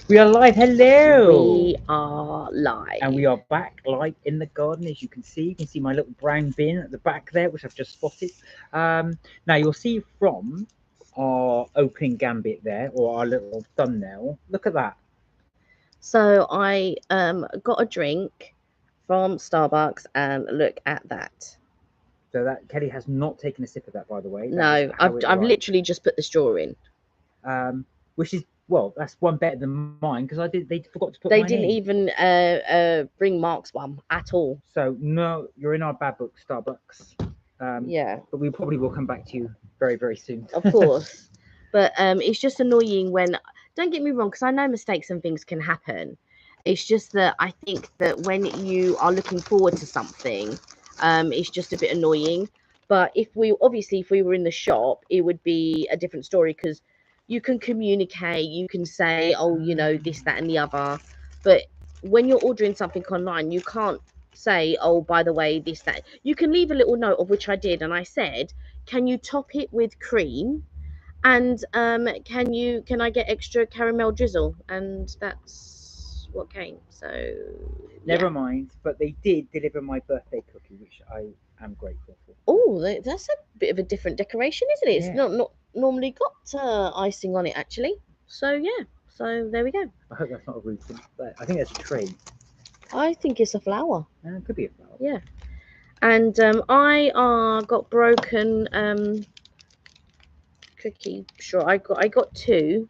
We are live. Hello. We are live. And we are back live in the garden, as you can see. You can see my little brown bin at the back there, which I've just spotted. Now you'll see from our opening gambit there, or our little thumbnail. Look at that. So I got a drink from Starbucks, and look at that. So that Kelly has not taken a sip of that, by the way. That No, is how it I've arrived. literally just put the straw in. Which is, well, that's one better than mine, because they forgot to put They mine didn't in. even bring Mark's one at all. So no, you're in our bad book, Starbucks. Yeah, But we probably will come back to you very, very soon. of course. But it's just annoying when, don't get me wrong, because I know mistakes and things can happen. It's just that I think that when you are looking forward to something, it's just a bit annoying. But if we were in the shop, it would be a different story, because you can communicate, you can say, oh, this, that, and the other. But when you're ordering something online, you can't say, oh, by the way, this, that. You can leave a little note, of which I did, and I said, can you top it with cream? And can I get extra caramel drizzle? And that's what came. So yeah. Never mind, but they did deliver my birthday cookie, which I am grateful for. Oh, that's a bit of a different decoration, isn't it? It's Yeah. not normally got icing on it, actually. So yeah. So there we go. I hope that's not a root, but I think that's a tree. I think it's a flower. It could be a flower. Yeah. And I got broken cookie. Sure, I got two.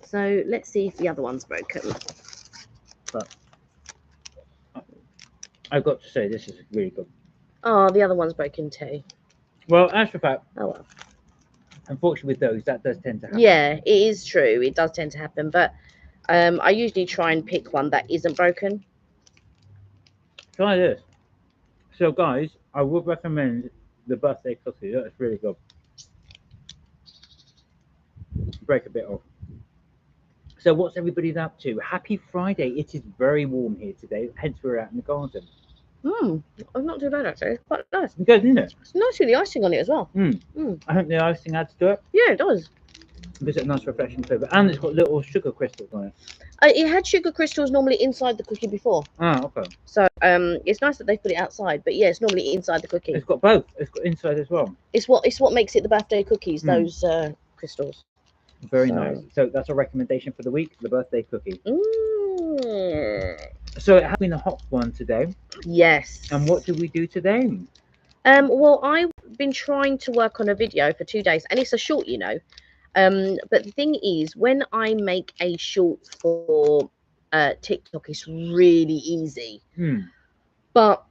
So let's see if the other one's broken. But I've got to say, this is really good. Oh, the other one's broken too. Well, as for fact, Oh well. unfortunately with those, that does tend to happen. Yeah, it is true. It does tend to happen, but I usually try and pick one that isn't broken. Try this. So, guys, I would recommend the birthday cookie. That's really good. Break a bit off. So, what's everybody up to? Happy Friday. It is very warm here today, hence we're out in the garden. It's not too bad actually. It's quite nice. Good, isn't it? It's nice with the icing on it as well. I think the icing adds to it. Yeah, it does. Gives it a nice refreshing flavour. And it's got little sugar crystals on it. It had sugar crystals normally inside the cookie before, Okay. so it's nice that they put it outside. But yeah, it's normally inside the cookie. It's got both. It's got inside as well. It's what makes it the birthday cookies. Those crystals. Very nice. So that's a recommendation for the week, the birthday cookie. So it has been a hot one today. Yes. And what did we do today? Well, I've been trying to work on a video for 2 days, and it's a short, but the thing is, when I make a short for TikTok, it's really easy. But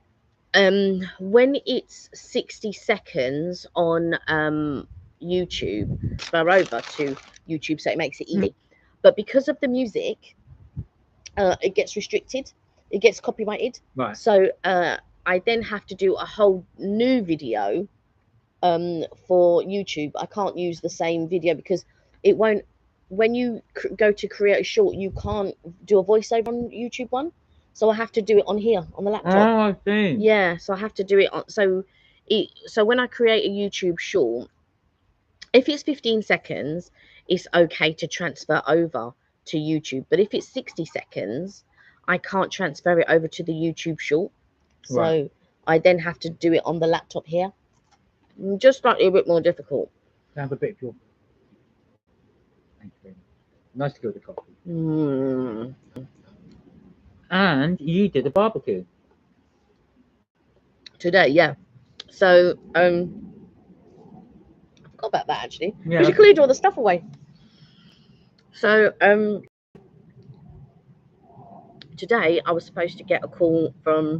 when it's 60 seconds on YouTube, transfer over to YouTube, so it makes it easy. But because of the music, it gets restricted. It gets copyrighted. Right. So I then have to do a whole new video for YouTube. I can't use the same video because it won't. When you go to create a short, you can't do a voiceover on YouTube one. So I have to do it on here on the laptop. Oh, I see. Yeah, so I have to do it on. So when I create a YouTube short, if it's 15 seconds, it's okay to transfer over to YouTube. But if it's 60 seconds, I can't transfer it over to the YouTube short. So Right. I then have to do it on the laptop here. Just slightly a bit more difficult. Have a bit of your. Thank you very much. Nice to go with the coffee. And you did a barbecue. Today, yeah. So I forgot about that actually. Yeah. Because you cleared all the stuff away. So today I was supposed to get a call from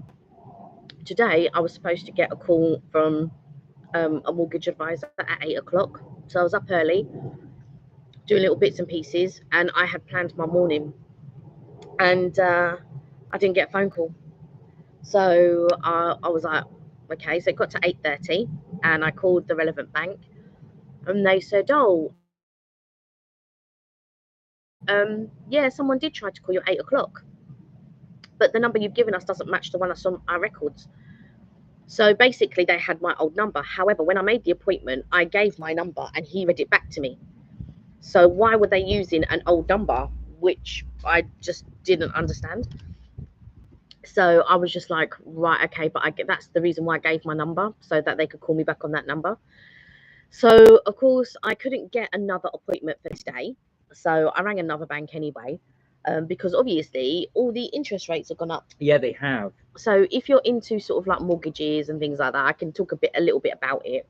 a mortgage advisor at 8 o'clock. So I was up early doing little bits and pieces, and I had planned my morning, and I didn't get a phone call. So I was like, okay. So it got to 8:30, and I called the relevant bank, and they said, oh, yeah, someone did try to call you at 8 o'clock, but the number you've given us doesn't match the one that's on our records. So basically they had my old number. However, when I made the appointment, I gave my number and he read it back to me. So why were they using an old number which I just didn't understand. So I was just like, right, okay, but that's the reason why I gave my number, so that they could call me back on that number. So of course I couldn't get another appointment for today, so I rang another bank anyway, because obviously all the interest rates have gone up. Yeah, they have. So if you're into sort of like mortgages and things like that, I can talk a little bit about it.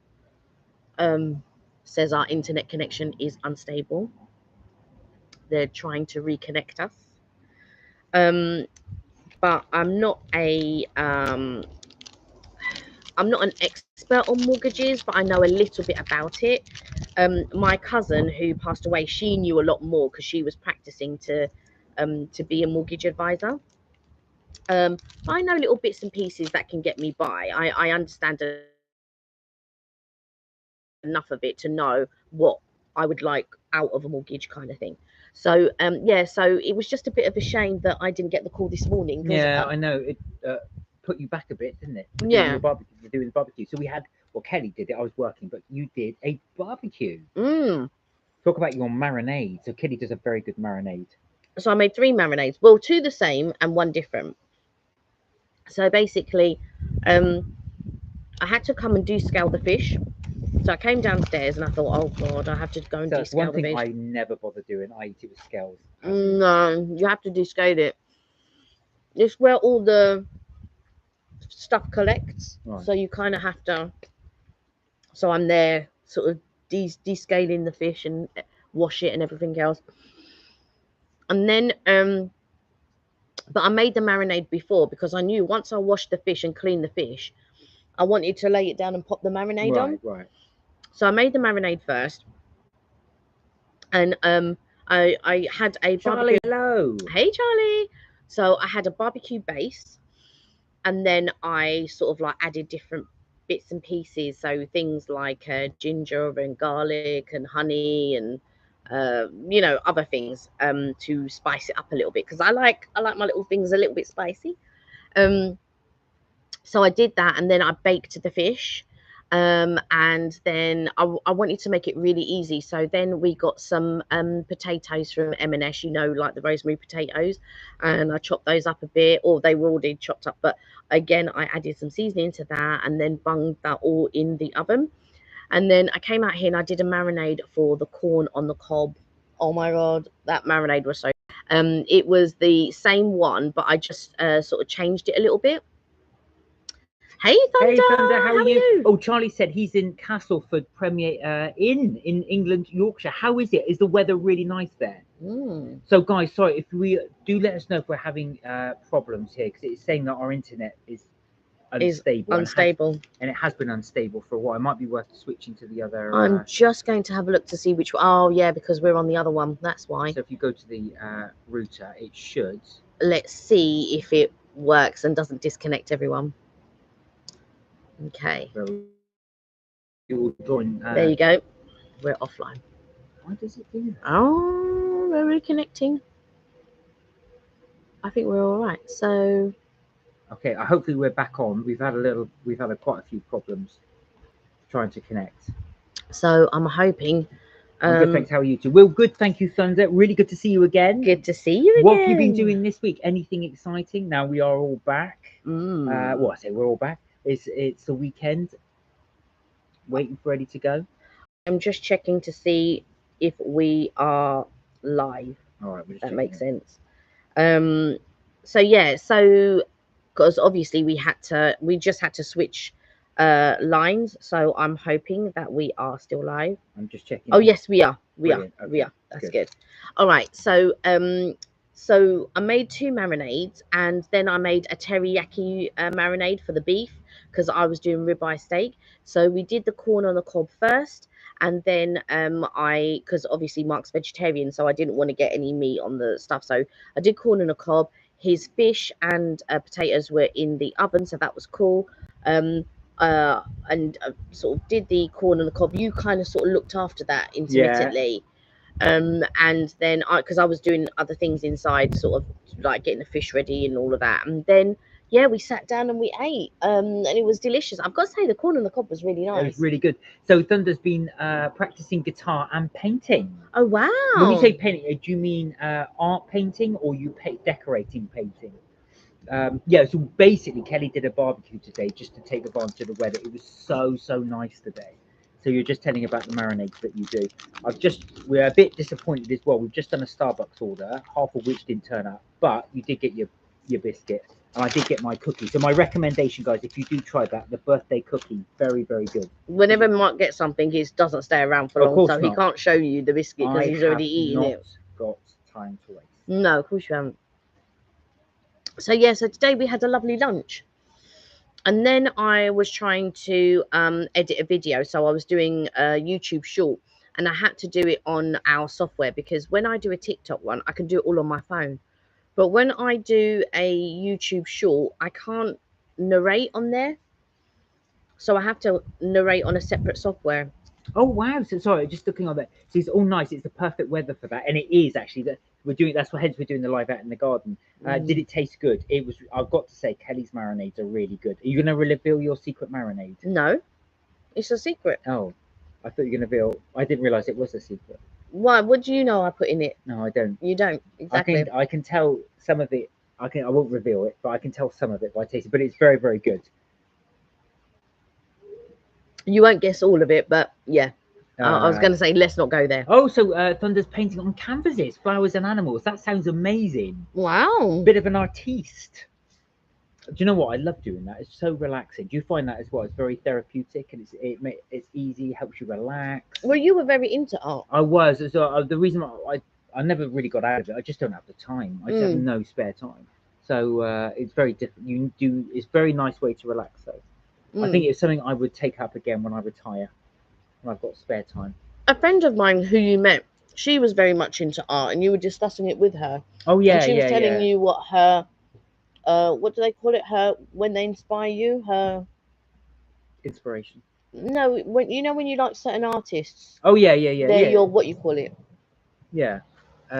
Says our internet connection is unstable. They're trying to reconnect us. But I'm not an expert on mortgages, but I know a little bit about it. My cousin who passed away, she knew a lot more because she was practicing to be a mortgage advisor. I know little bits and pieces that can get me by. I understand enough of it to know what I would like out of a mortgage kind of thing. So yeah, so it was just a bit of a shame that I didn't get the call this morning. Yeah, I know. It put you back a bit, didn't it? For Yeah. doing the barbecue. So we had, well, Kelly did it. I was working, but you did a barbecue. Talk about your marinade. So Kelly does a very good marinade. So I made 3 marinades. Well, 2 the same and 1 different. So basically, I had to come and descale the fish. So I came downstairs and I thought, oh God, I have to go and So that's descale one the thing fish. I never bother doing. I eat it with scales. No, you have to descale it. It's where all the stuff collects. Right. So you kind of have to. So I'm there, sort of descaling the fish and wash it and everything else. And then, but I made the marinade before because I knew once I washed the fish and cleaned the fish, I wanted to lay it down and pop the marinade on. Right. So I made the marinade first, and I had a Charlie, barbecue. hello. Hey Charlie. So I had a barbecue base, and then I sort of like added different bits and pieces. So things like ginger and garlic and honey and you know, other things to spice it up a little bit because I like my little things a little bit spicy. So I did that, and then I baked the fish. And then I wanted to make it really easy. So then we got some potatoes from M&S, you know, like the rosemary potatoes, and I chopped those up a bit, or they were already chopped up. But again, I added some seasoning to that and then bunged that all in the oven. And then I came out here and I did a marinade for the corn on the cob. Oh my God, that marinade was so it was the same one, but I just sort of changed it a little bit. Hey Thunder, how are you? Oh, Charlie said he's in Castleford Premier Inn in England, Yorkshire. How is it? Is the weather really nice there? So guys, sorry, if we do, let us know if we're having problems here, because it's saying that our internet is unstable. And it has been unstable for a while. It might be worth switching to the other. I'm just going to have a look to see which one. Oh yeah, because we're on the other one, that's why. So if you go to the router, it should. Let's see if it works and doesn't disconnect everyone. Okay. You'll join. There you go. We're offline. Why does it do that? Oh, we're reconnecting. I think we're all right. So. Okay. Hopefully we're back on. We've had quite a few problems trying to connect. So I'm hoping. I'm good, thanks. How are you two? Well, good. Thank you, Thunder. Really good to see you again. Good to see you again. What have you been doing this week? Anything exciting? Now we are all back. Well, I say we're all back. It's the weekend. Waiting for ready to go. I'm just checking to see if we are live. All right, that makes sense. So yeah, so because obviously we just had to switch lines. So I'm hoping that we are still live. I'm just checking. Oh yes, we are. Okay, We are. That's good. All right. So I made 2 marinades, and then I made a teriyaki marinade for the beef because I was doing ribeye steak. So we did the corn on the cob first, and then because obviously Mark's vegetarian, so I didn't want to get any meat on the stuff. So I did corn on the cob. His fish and potatoes were in the oven, so that was cool. And sort of did the corn on the cob. You kind of sort of looked after that intermittently. Yeah. And then because I was doing other things inside, sort of like getting the fish ready and all of that, and then Yeah, we sat down and we ate, and it was delicious. I've got to say, the corn on the cob was really It nice. was really good. So Thunder's been practicing guitar and painting. Oh wow! When we say painting, do you mean art painting or you decorating painting? Yeah, so basically Kelly did a barbecue today just to take advantage of the weather. It was so nice today. So you're just telling about the marinades that you do. We're a bit disappointed as well. We've just done a Starbucks order, half of which didn't turn up, but you did get your biscuit, and I did get my cookie. So my recommendation, guys, if you do try that, the birthday cookie, very good. Whenever Mark gets something, he doesn't stay around for Of long, course so he not. can't show you the biscuit because he's already eaten not it. got time to waste. No, of course you haven't. So yeah, so today we had a lovely lunch. And then I was trying to edit a video. So I was doing a YouTube short, and I had to do it on our software because when I do a TikTok one, I can do it all on my phone. But when I do a YouTube short, I can't narrate on there. So I have to narrate on a separate software. Oh wow! So sorry, just looking on that. So it's all nice. It's the perfect weather for that, and it is actually that we're doing. That's what hence we're doing the live out in the garden. Did it taste good? It was. I've got to say, Kelly's marinades are really good. Are you going to reveal your secret marinade? No, it's a secret. Oh, I thought you were going to reveal. I didn't realize it was a secret. Why? What do you know I put in it? No, I don't. You don't exactly. I can tell some of it. I won't reveal it, but I can tell some of it by tasting. But it's very good. You won't guess all of it, but yeah. I was going to say, let's not go there. Oh, so Thunder's painting on canvases, flowers and animals. That sounds amazing. Wow. Bit of an artiste. Do you know what? I love doing that. It's so relaxing. Do you find that as well? It's very therapeutic and it's easy, helps you relax. Well, you were very into art. I was. So the reason I never really got out of it, I just don't have the time. I just have no spare time. So it's very different. It's a very nice way to relax though. I think it's something I would take up again when I retire, when I've got spare time. A friend of mine who you met, she was very much into art, and you were discussing it with her. Oh yeah, and she was yeah, telling yeah. you what her, what do they call it? Her when they inspire you, her Inspiration. No, when when you like certain artists. Oh yeah, yeah, yeah. They're yeah. your what you call it. Yeah,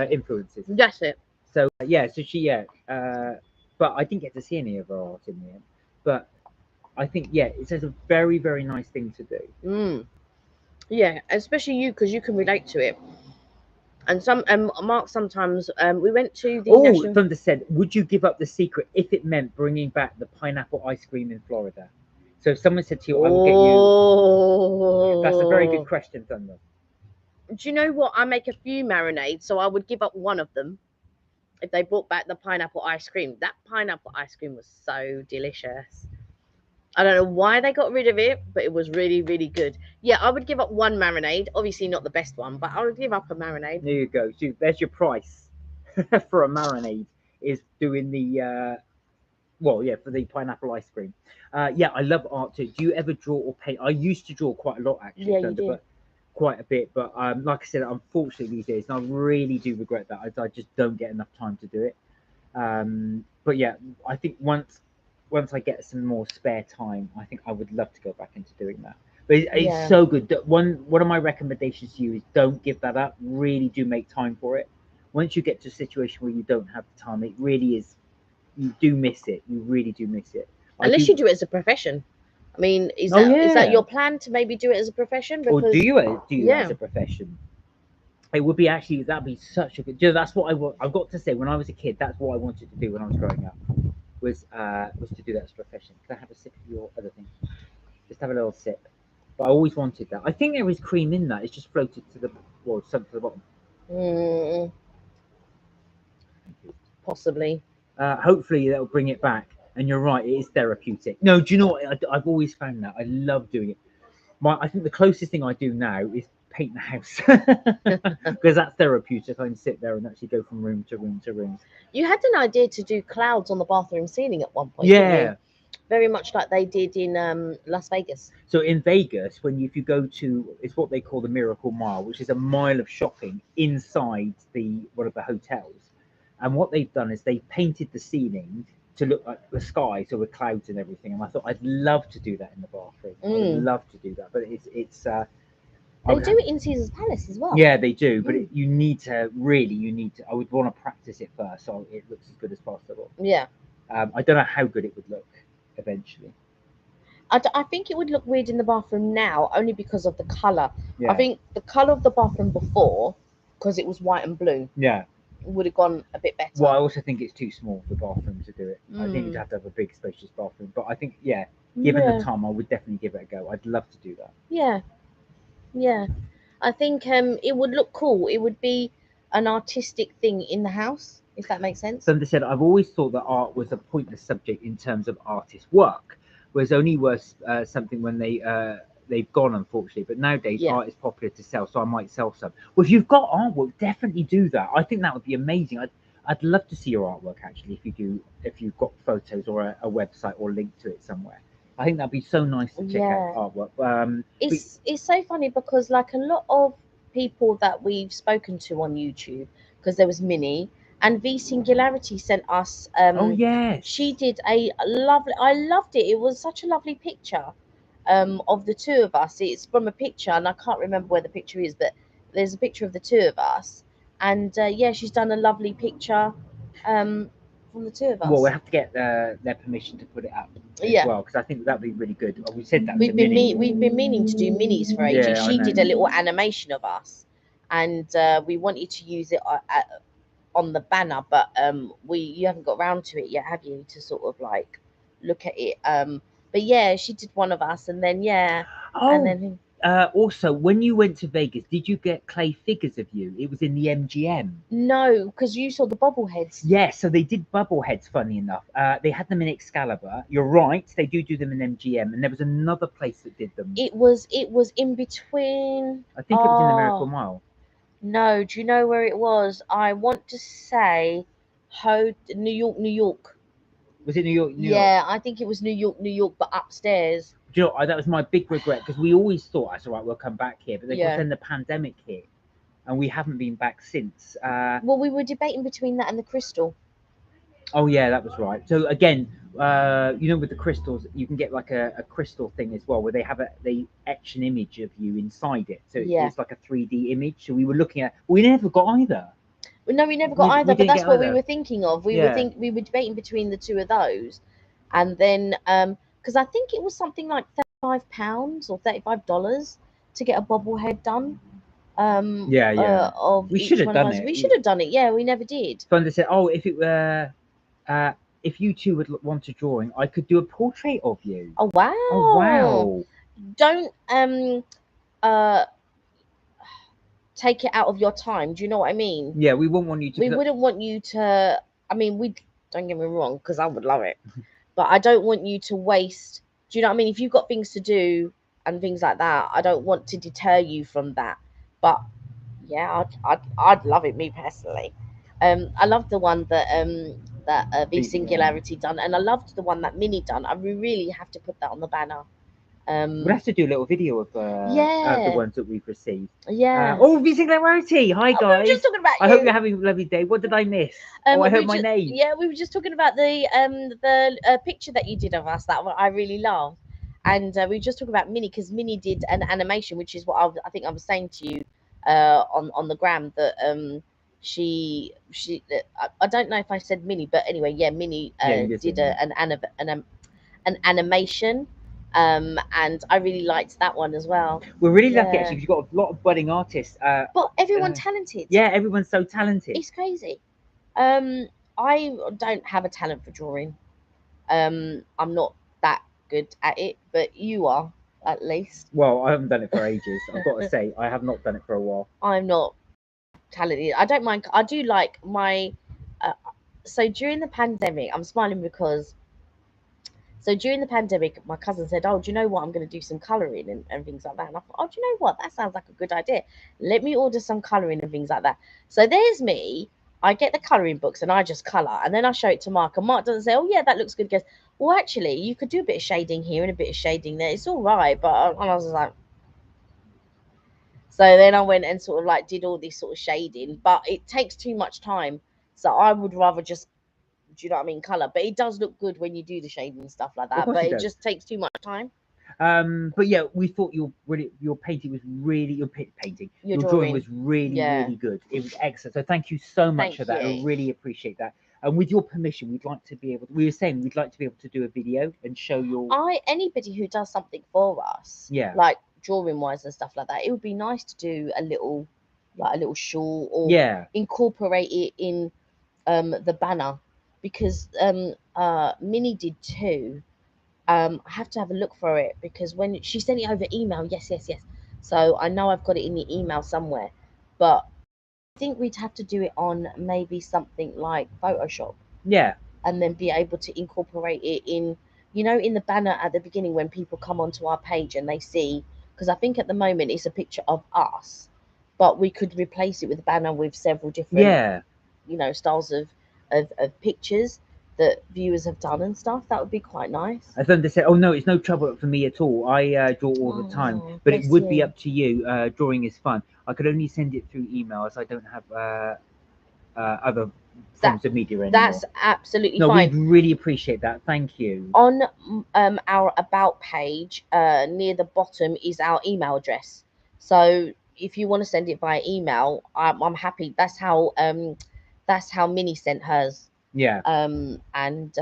influences. That's it. So yeah, so she but I didn't get to see any of her art in the end. But I think it's a very nice thing to do. Yeah, especially you because you can relate to it. And Mark sometimes we went to the Thunder said, would you give up the secret if it meant bringing back the pineapple ice cream in Florida? So if someone said to you, I will get you. That's a very good question, Thunder. Do you know what? I make a few marinades, so I would give up one of them if they brought back the pineapple ice cream. That pineapple ice cream was so delicious. I don't know why they got rid of it, but it was really good. Yeah, I would give up one marinade. Obviously not the best one, but I would give up a marinade. There you go. So there's your price for a marinade, is doing the for the pineapple ice cream. Yeah, I love art too. Do you ever draw or paint? I used to draw quite a lot actually, Yeah, Thunder, but quite a bit. But like I said, unfortunately these days, and I really do regret that. I just don't get enough time to do it. But yeah, I think once I get some more spare time, I think I would love to go back into doing that. But it's so good. One of my recommendations to you is don't give that up. Really do make time for it. Once you get to a situation where you don't have the time, it really is. You do miss it. You really do miss it. Unless you do it as a profession. I mean, is that your plan to maybe do it as a profession? Because, or do you as a profession? It would be that'd be such a good. That's what I've got to say. When I was a kid, that's what I wanted to do when I was growing up. Was to do that as a profession. Can I have a sip of your other thing? Just have a little sip. But I always wanted that. I think there is cream in that. It's just floated to the sunk to the bottom. Possibly. Hopefully that'll bring it back. And you're right, it is therapeutic. No, do you know what? I've always found that. I love doing it. I think the closest thing I do now is paint the house because that's therapeutic. I can sit there and actually go from room to room to room. You had an idea to do clouds on the bathroom ceiling at one point. Yeah. Didn't you? Very much like they did in Las Vegas. So in Vegas, if you go to, it's what they call the Miracle Mile, which is a mile of shopping inside one of the hotels. And what they've done is they painted the ceiling to look like the sky, so with clouds and everything. And I thought I'd love to do that in the bathroom. I'd love to do that, but it's they do it in Caesar's Palace as well. Yeah, they do, but you need to. I would want to practice it first, so it looks as good as possible. Yeah. I don't know how good it would look eventually. I think it would look weird in the bathroom now, only because of the color. Yeah. I think the color of the bathroom before, because it was white and blue, Yeah. would have gone a bit better. Well, I also think it's too small for the bathroom to do it. I think you'd Mm. have to have a big, spacious bathroom. But I think, yeah, given Yeah. the time, I would definitely give it a go. I'd love to do that. Yeah, yeah. I think it would look cool. It would be an artistic thing in the house, if that makes sense. Somebody said, I've always thought that art was a pointless subject in terms of artist work, whereas only worth something when they've gone, unfortunately. But nowadays, Yeah. art is popular to sell, so I might sell some. Well, if you've got artwork, definitely do that. I think that would be amazing. I'd love to see your artwork actually. If you've got photos or a website or link to it somewhere, I think that'd be so nice to check Yeah. out artwork. It's so funny because like a lot of people that we've spoken to on YouTube, because there was Minnie and V Singularity sent us Oh yes, she did a lovely, I loved it. It was such a lovely picture of the two of us. It's from a picture and I can't remember where the picture is, but there's a picture of the two of us. And yeah, she's done a lovely picture from the two of us. Well, we have to get their permission to put it up as Yeah. well, because I think that'd be really good. We said that We've to Minnie. been meaning to do minis for ages. Yeah, I She know. did a little animation of us, and we wanted to use it on the banner, but you haven't got around to it yet, have you? To sort of like look at it. But yeah, she did one of us, and then yeah, Oh, and then also, when you went to Vegas, did you get clay figures of you? It was in the MGM. no, because you saw the bobbleheads. Yeah, so they did bubbleheads, funny enough. They had them in Excalibur. You're right, they do them in MGM. And there was another place that did them. It was in between. I think it was in the Oh, Miracle Mile. No, do you know where it was? I want to say New York, New York. Was it New York? New York? Yeah, I think it was New York, New York, but upstairs. Do you know, that was my big regret, because we always thought, that's all right, we'll come back here. But of Yeah. course, then the pandemic hit, and we haven't been back since. Well, we were debating between that and the crystal. Oh yeah, that was right. So again, you know, with the crystals, you can get like a crystal thing as well, where they etch an image of you inside it. So Yeah. it's like a 3D image. So we were looking at, we never got either. Well, no, we never got We either, but didn't that's get what we either. were thinking of. We Yeah. we were debating between the two of those, and then because I think it was something like £35 or $35 to get a bobblehead done. Yeah. Of We each should have one of done us. it. We should have done it. Yeah, we never did. So they said, oh, if it were, if you two would want a drawing, I could do a portrait of you. Oh wow! Oh wow! Don't take it out of your time. Do you know what I mean? Yeah, we wouldn't want you to. We wouldn't want you to. I mean, we don't get me wrong, because I would love it, but I don't want you to waste. Do you know what I mean? If you've got things to do and things like that, I don't want to deter you from that. But yeah, I'd love it, me personally. I love the one that V Singularity done, and I loved the one that Minnie done. I really have to put that on the banner. We'll have to do a little video of the ones that we've received. Yeah. Oh, V Singularity! Hi guys. We were just talking about I you. hope you're having a lovely day. What did I miss? I heard my name. Yeah, we were just talking about the picture that you did of us that I really loved, and we were just talking about Minnie, because Minnie did an animation, which is what I think I was saying to you on the gram, that she I don't know if I said Minnie, but anyway, yeah, Minnie did an animation. And I really liked that one as well. We're really lucky actually, because you've got a lot of budding artists. But everyone's talented. Yeah, everyone's so talented. It's crazy. I don't have a talent for drawing. I'm not that good at it, but you are, at least. Well, I haven't done it for ages. I've got to say, I have not done it for a while. I'm not talented. I don't mind. I do like my. So during the pandemic, I'm smiling because. So during the pandemic, my cousin said, "Oh, do you know what? I'm going to do some colouring and things like that." And I thought, "Oh, do you know what? That sounds like a good idea. Let me order some colouring and things like that." So there's me. I get the colouring books and I just colour, and then I show it to Mark, and Mark doesn't say, "Oh yeah, that looks good." He goes, "Well, actually, you could do a bit of shading here and a bit of shading there. It's all right." But and I was like, so then I went and sort of like did all this sort of shading, but it takes too much time. So I would rather just, do you know what I mean, colour. But it does look good when you do the shading and stuff like that. But it just takes too much time. But yeah, we thought your painting was really your drawing was really really good. It was excellent. So thank you so much for that. I really appreciate that. And with your permission, we'd like to be able. We were saying we'd like to be able to do a video and show your. Anybody who does something for us, Yeah. like drawing wise and stuff like that, it would be nice to do a little short or Yeah. incorporate it in the banner, because Minnie did too. I have to have a look for it, because when she sent it over email, yes. So I know I've got it in the email somewhere, but I think we'd have to do it on maybe something like Photoshop, Yeah. and then be able to incorporate it in, in the banner at the beginning when people come onto our page and they see, because I think at the moment it's a picture of us, but we could replace it with a banner with several different, Yeah. styles of pictures that viewers have done and stuff. That would be quite nice. I thought they said, "Oh no, it's no trouble for me at all. I draw all the time, Oh, but it bless would be you. up to you. Drawing is fun. I could only send it through email, as I don't have other forms of media anymore." That's absolutely No, fine. we'd really appreciate that. Thank you. On our about page, near the bottom is our email address. So if you want to send it via email, I'm happy. That's how Minnie sent hers. Yeah. And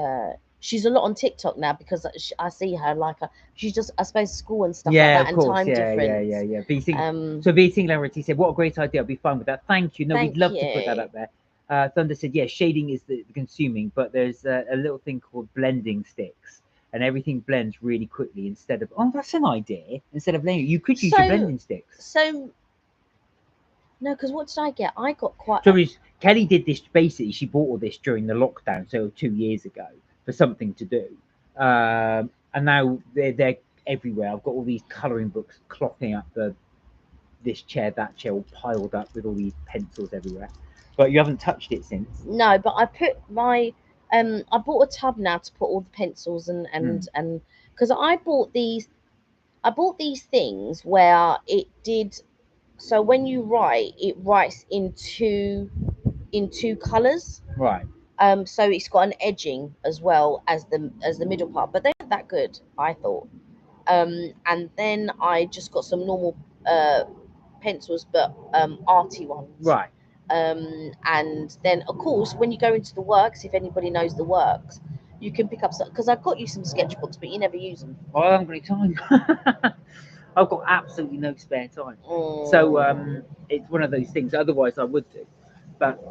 she's a lot on TikTok now, because I see her like she's just, I suppose, school and stuff Yeah, like of that, and course. time Yeah. difference. So V Singularity said, "What a great idea! I'll be fine with that. Thank you. No, we'd Thank love to put that you. up there." Thunder said, "Yeah, shading is the consuming, but there's a little thing called blending sticks, and everything blends really quickly instead of. Oh, that's an idea. Instead of blending, you could use your blending sticks." So no, because what did I get? I got quite. So Kelly did this basically. She bought all this during the lockdown, so 2 years ago, for something to do, and now they're everywhere. I've got all these colouring books clothing up this chair, that chair, all piled up with all these pencils everywhere. But you haven't touched it since. No, but I put my I bought a tub now to put all the pencils and because I bought these things where it did, so when you write, it writes in two colors. Right. So it's got an edging as well as the middle part, but they weren't that good, I thought. And then I just got some normal pencils, but arty ones. Right. And then of course when you go into the works, if anybody knows the works, you can pick up some, because I've got you some sketchbooks, but you never use them. I haven't got any time. I've got absolutely no spare time. Mm. So it's one of those things. Otherwise, I would do. But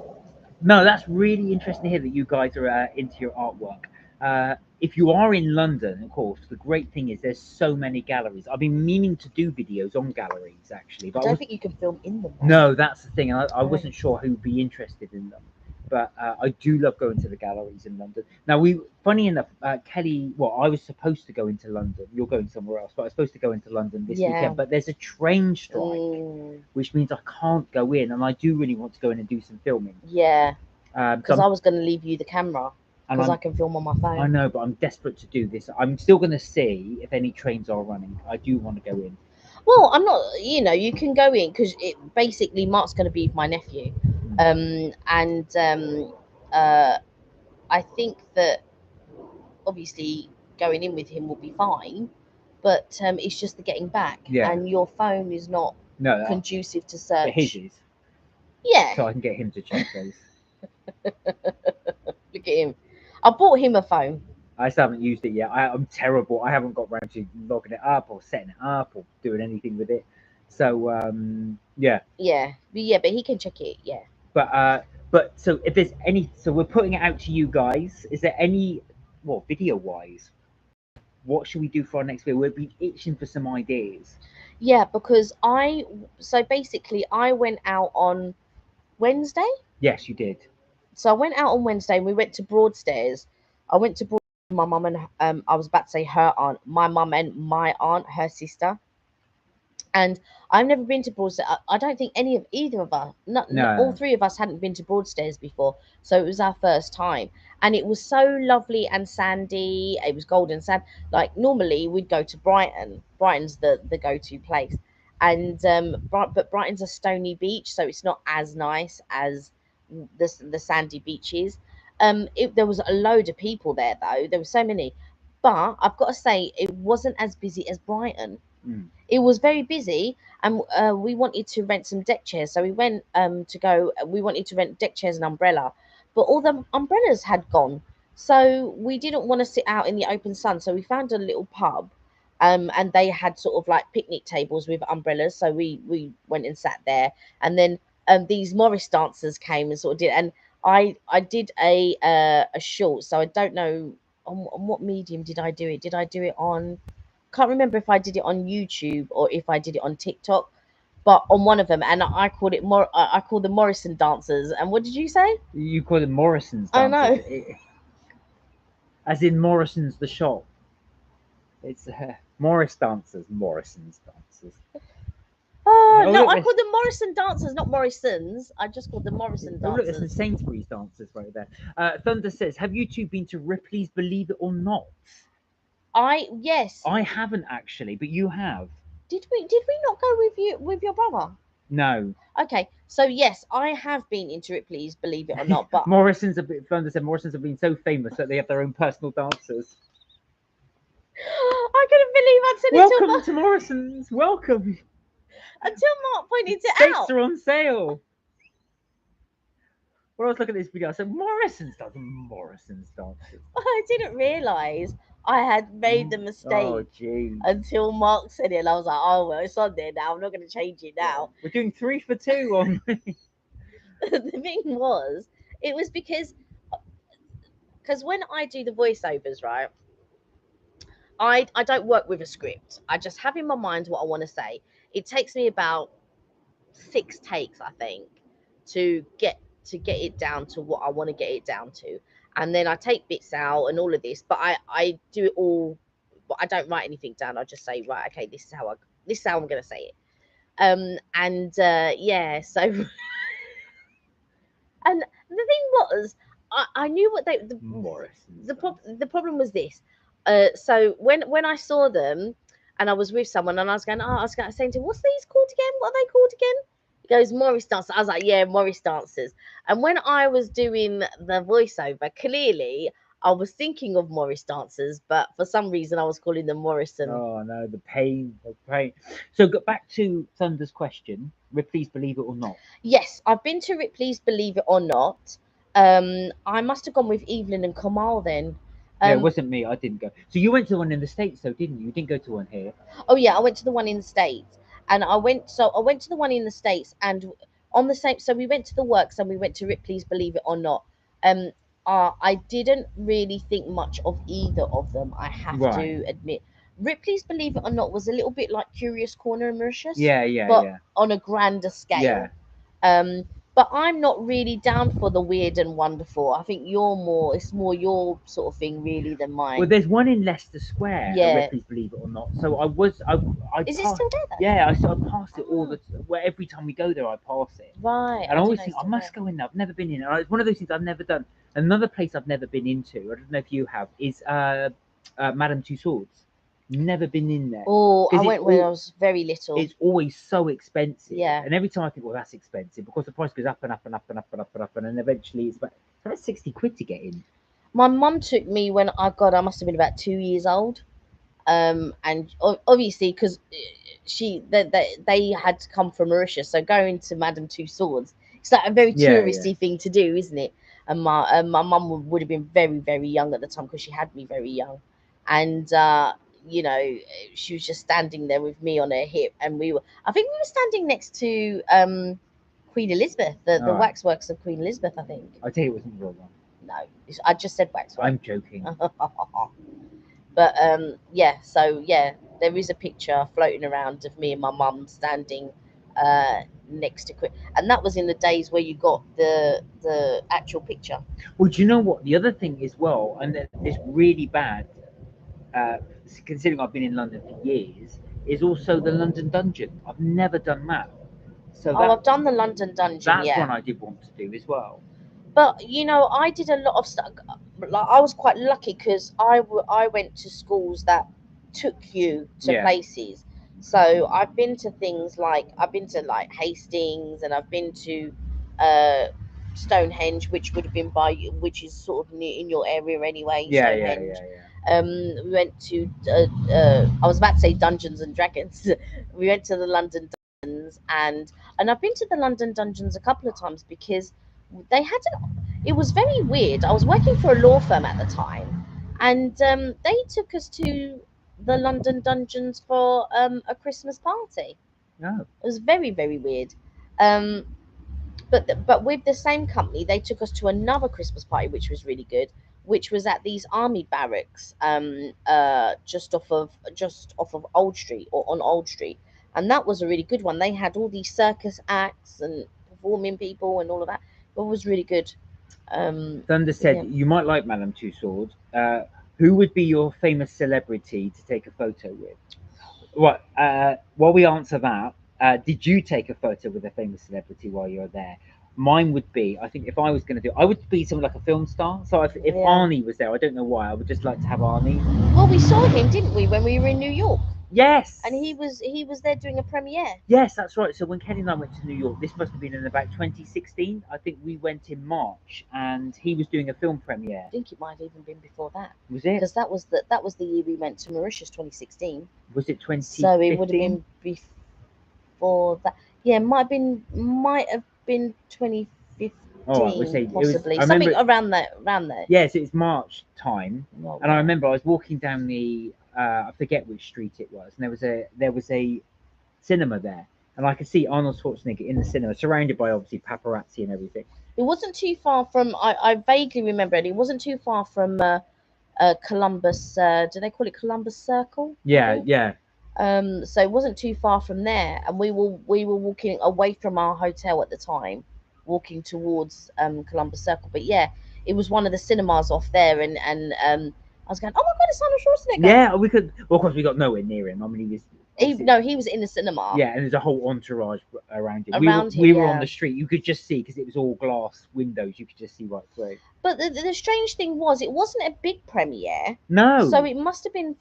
no, that's really interesting to hear that you guys are into your artwork. If you are in London, of course, the great thing is there's so many galleries. I've been meaning to do videos on galleries, actually. But I don't think you can film in them. No, that's the thing. I wasn't sure who would be interested in them. But I do love going to the galleries in London. Now, funny enough, Kelly, well, I was supposed to go into London. You're going somewhere else, but I was supposed to go into London this weekend. But there's a train strike, which means I can't go in. And I do really want to go in and do some filming. Yeah. Because I was going to leave you the camera, because I can film on my phone. I know, but I'm desperate to do this. I'm still going to see if any trains are running. I do want to go in. Well, I'm not, you can go in, because basically Mark's going to be my nephew. I think that obviously going in with him will be fine, but it's just the getting back. Yeah. And your phone is not conducive to search. But his is. Yeah. So I can get him to check those. Look at him. I bought him a phone. I still haven't used it yet. I'm terrible. I haven't got around to logging it up or setting it up or doing anything with it. So yeah. Yeah, but he can check it. Yeah. But so if there's any, so we're putting it out to you guys. Is there any, well, video wise, what should we do for our next video? We've been itching for some ideas. Yeah, because so basically I went out on Wednesday. Yes, you did. So I went out on Wednesday and we went to Broadstairs. I went to Broadstairs with my mum and I was about to say her aunt, my mum and my aunt, her sister. And I've never been to Broadstairs. I don't think either of us, all three of us hadn't been to Broadstairs before. So it was our first time. And it was so lovely and sandy. It was golden sand. Like normally we'd go to Brighton. Brighton's the go-to place. And but Brighton's a stony beach, so it's not as nice as the sandy beaches. There was a load of people there though. There were so many. But I've got to say it wasn't as busy as Brighton. It was very busy, and we wanted to rent some deck chairs. So we went we wanted to rent deck chairs and umbrella, but all the umbrellas had gone. So we didn't want to sit out in the open sun. So we found a little pub, and they had sort of like picnic tables with umbrellas. So we went and sat there, and then these Morris dancers came and sort of did. And I did a short. So I don't know on what medium did I do it. Did I do it on? Can't remember if I did it on YouTube or if I did it on TikTok, but on one of them, and I called it more. I called them Morrison dancers. And what did you say? You call them Morrison's I dancers, know. as in Morrison's the shop. It's Morris dancers, Morrison's dancers. Oh, no, look, I called them Morrison dancers, not Morrisons. I just called them Morrison oh, look, there's some dancers. Sainsbury's dancers right there. Thunder says, "Have you two been to Ripley's Believe It or Not?" Yes. I haven't actually, but you have. Did we not go with your brother? No. Okay, so yes, I have been into Ripley's, believe it or not, but Morrison's a bit. Thunder said Morrison's have been so famous that they have their own personal dancers. I couldn't believe I said Welcome to Morrison's. Welcome. until Mark pointed it Steaks out. are on sale. When I was looking at this video, I said Morrison's dancers. Morrison's dancers. I didn't realise I had made the mistake Oh, gee. until Mark said it, and I was like, oh well, it's on there now. I'm not going to change it now. We're doing 3 for 2 on. The thing was, it was because when I do the voiceovers, right, I don't work with a script. I just have in my mind what I want to say. It takes me about 6 takes, I think, to get it down to what I want to get it down to. And then I take bits out and all of this, but I do it all, but I don't write anything down. I just say, right, okay, this is how I'm gonna say it. Yeah, so and the thing was, I knew what Morrison's. the problem was this. So when I saw them and I was with someone and I was saying to him, what's these called again? What are they called again? He goes, Morris dancers. I was like, yeah, Morris dancers. And when I was doing the voiceover, clearly I was thinking of Morris dancers, but for some reason I was calling them Morrison. Oh no, the pain. So go back to Thunder's question. Ripley's Believe It or Not. Yes, I've been to Ripley's, believe it or not. I must have gone with Evelyn and Kamal then. Yeah, it wasn't me. I didn't go. So you went to one in the States, though, didn't you? You didn't go to one here. Oh yeah, I went to the one in the States, and I went to the one in the States, and on the same. So we went to the Works and we went to Ripley's, believe it or not. I didn't really think much of either of them. I have to admit. Ripley's, believe it or not, was a little bit like Curious Corner in Mauritius. Yeah, but yeah. on a grander scale. Yeah. But I'm not really down for the weird and wonderful. I think it's more your sort of thing really than mine. Well, there's one in Leicester Square. Yeah. Ripley's Believe It or Not. So I Is it still there though? Yeah, I passed it all the. Well, every time we go there, I pass it. Right. And I always think I must go in there. I've never been in. It's one of those things I've never done. Another place I've never been into. I don't know if you have. Is Madame Tussauds. Never been in there. Oh, I went when I was very little. It's always so expensive. Yeah. And every time I think, well, that's expensive because the price goes up and up and up and up and up and up, and then eventually it's about 60 quid to get in. My mum took me when I must have been about 2 years old. And obviously because they had to come from Mauritius, so going to Madame Tussauds, it's like a very touristy thing to do, isn't it? And my mum would have been very, very young at the time because she had me very young, and you know, she was just standing there with me on her hip, and I think we were standing next to Queen Elizabeth, the waxworks of Queen Elizabeth, I think. I tell you, it wasn't the real one. No, I just said waxwork. I'm joking. But yeah, so yeah, there is a picture floating around of me and my mum standing next to Queen, and that was in the days where you got the actual picture. Well, do you know what? The other thing is, well, and it's really bad, considering I've been in London for years, is also the London Dungeon. I've never done that. So I've done the London Dungeon. That's one I did want to do as well. But you know, I did a lot of stuff. Like I was quite lucky because I went to schools that took you to places. So I've been to things like Hastings, and I've been to Stonehenge, which would have been which is sort of near in your area anyway. Stonehenge. We went to I was about to say Dungeons and Dragons. We went to the London Dungeons, and I've been to the London Dungeons a couple of times because they had it was very weird. I was working for a law firm at the time, and they took us to the London Dungeons for a Christmas party. Oh, It was very, very weird. Um, but with the same company, they took us to another Christmas party, which was really good, which was at these army barracks, just off of Old Street or on Old Street, and that was a really good one. They had all these circus acts and performing people and all of that. It was really good. Thunder So, said yeah. you might like Madame Tussauds. Who would be your famous celebrity to take a photo with? What? While we answer that, did you take a photo with a famous celebrity while you were there? Mine would be, I think, if I was going to do, I would be someone like a film star. So if Yeah. Arnie was there, I don't know why, I would just like to have Arnie. Well, we saw him, didn't we, when we were in New York? Yes. And he was there doing a premiere. Yes, that's right. So when Kelly and I went to New York, this must have been in about 2016. I think we went in March, and he was doing a film premiere. I think it might have even been before that. Was it? Because that was the year we went to Mauritius, 2016. Was it 2015? So it would have been before that. Yeah, might have been 2015, possibly something around there. Yes, it's March time, Oh, and I remember I was walking down the I forget which street it was, and there was a cinema there, and I could see Arnold Schwarzenegger in the cinema, surrounded by obviously paparazzi and everything. It wasn't too far from. I vaguely remember it. It wasn't too far from Columbus. Do they call it Columbus Circle? Yeah, yeah. So it wasn't too far from there, and we were walking away from our hotel at the time, walking towards Columbus Circle. But yeah, it was one of the cinemas off there, and I was going, oh my god, it's Arnold Schwarzenegger. Yeah, we could. Well, of course, we got nowhere near him. I mean, he was. He was in the cinema. Yeah, and there's a whole entourage around him. We were on the street. You could just see, because it was all glass windows. You could just see right through. But the strange thing was, it wasn't a big premiere. No. So it must have been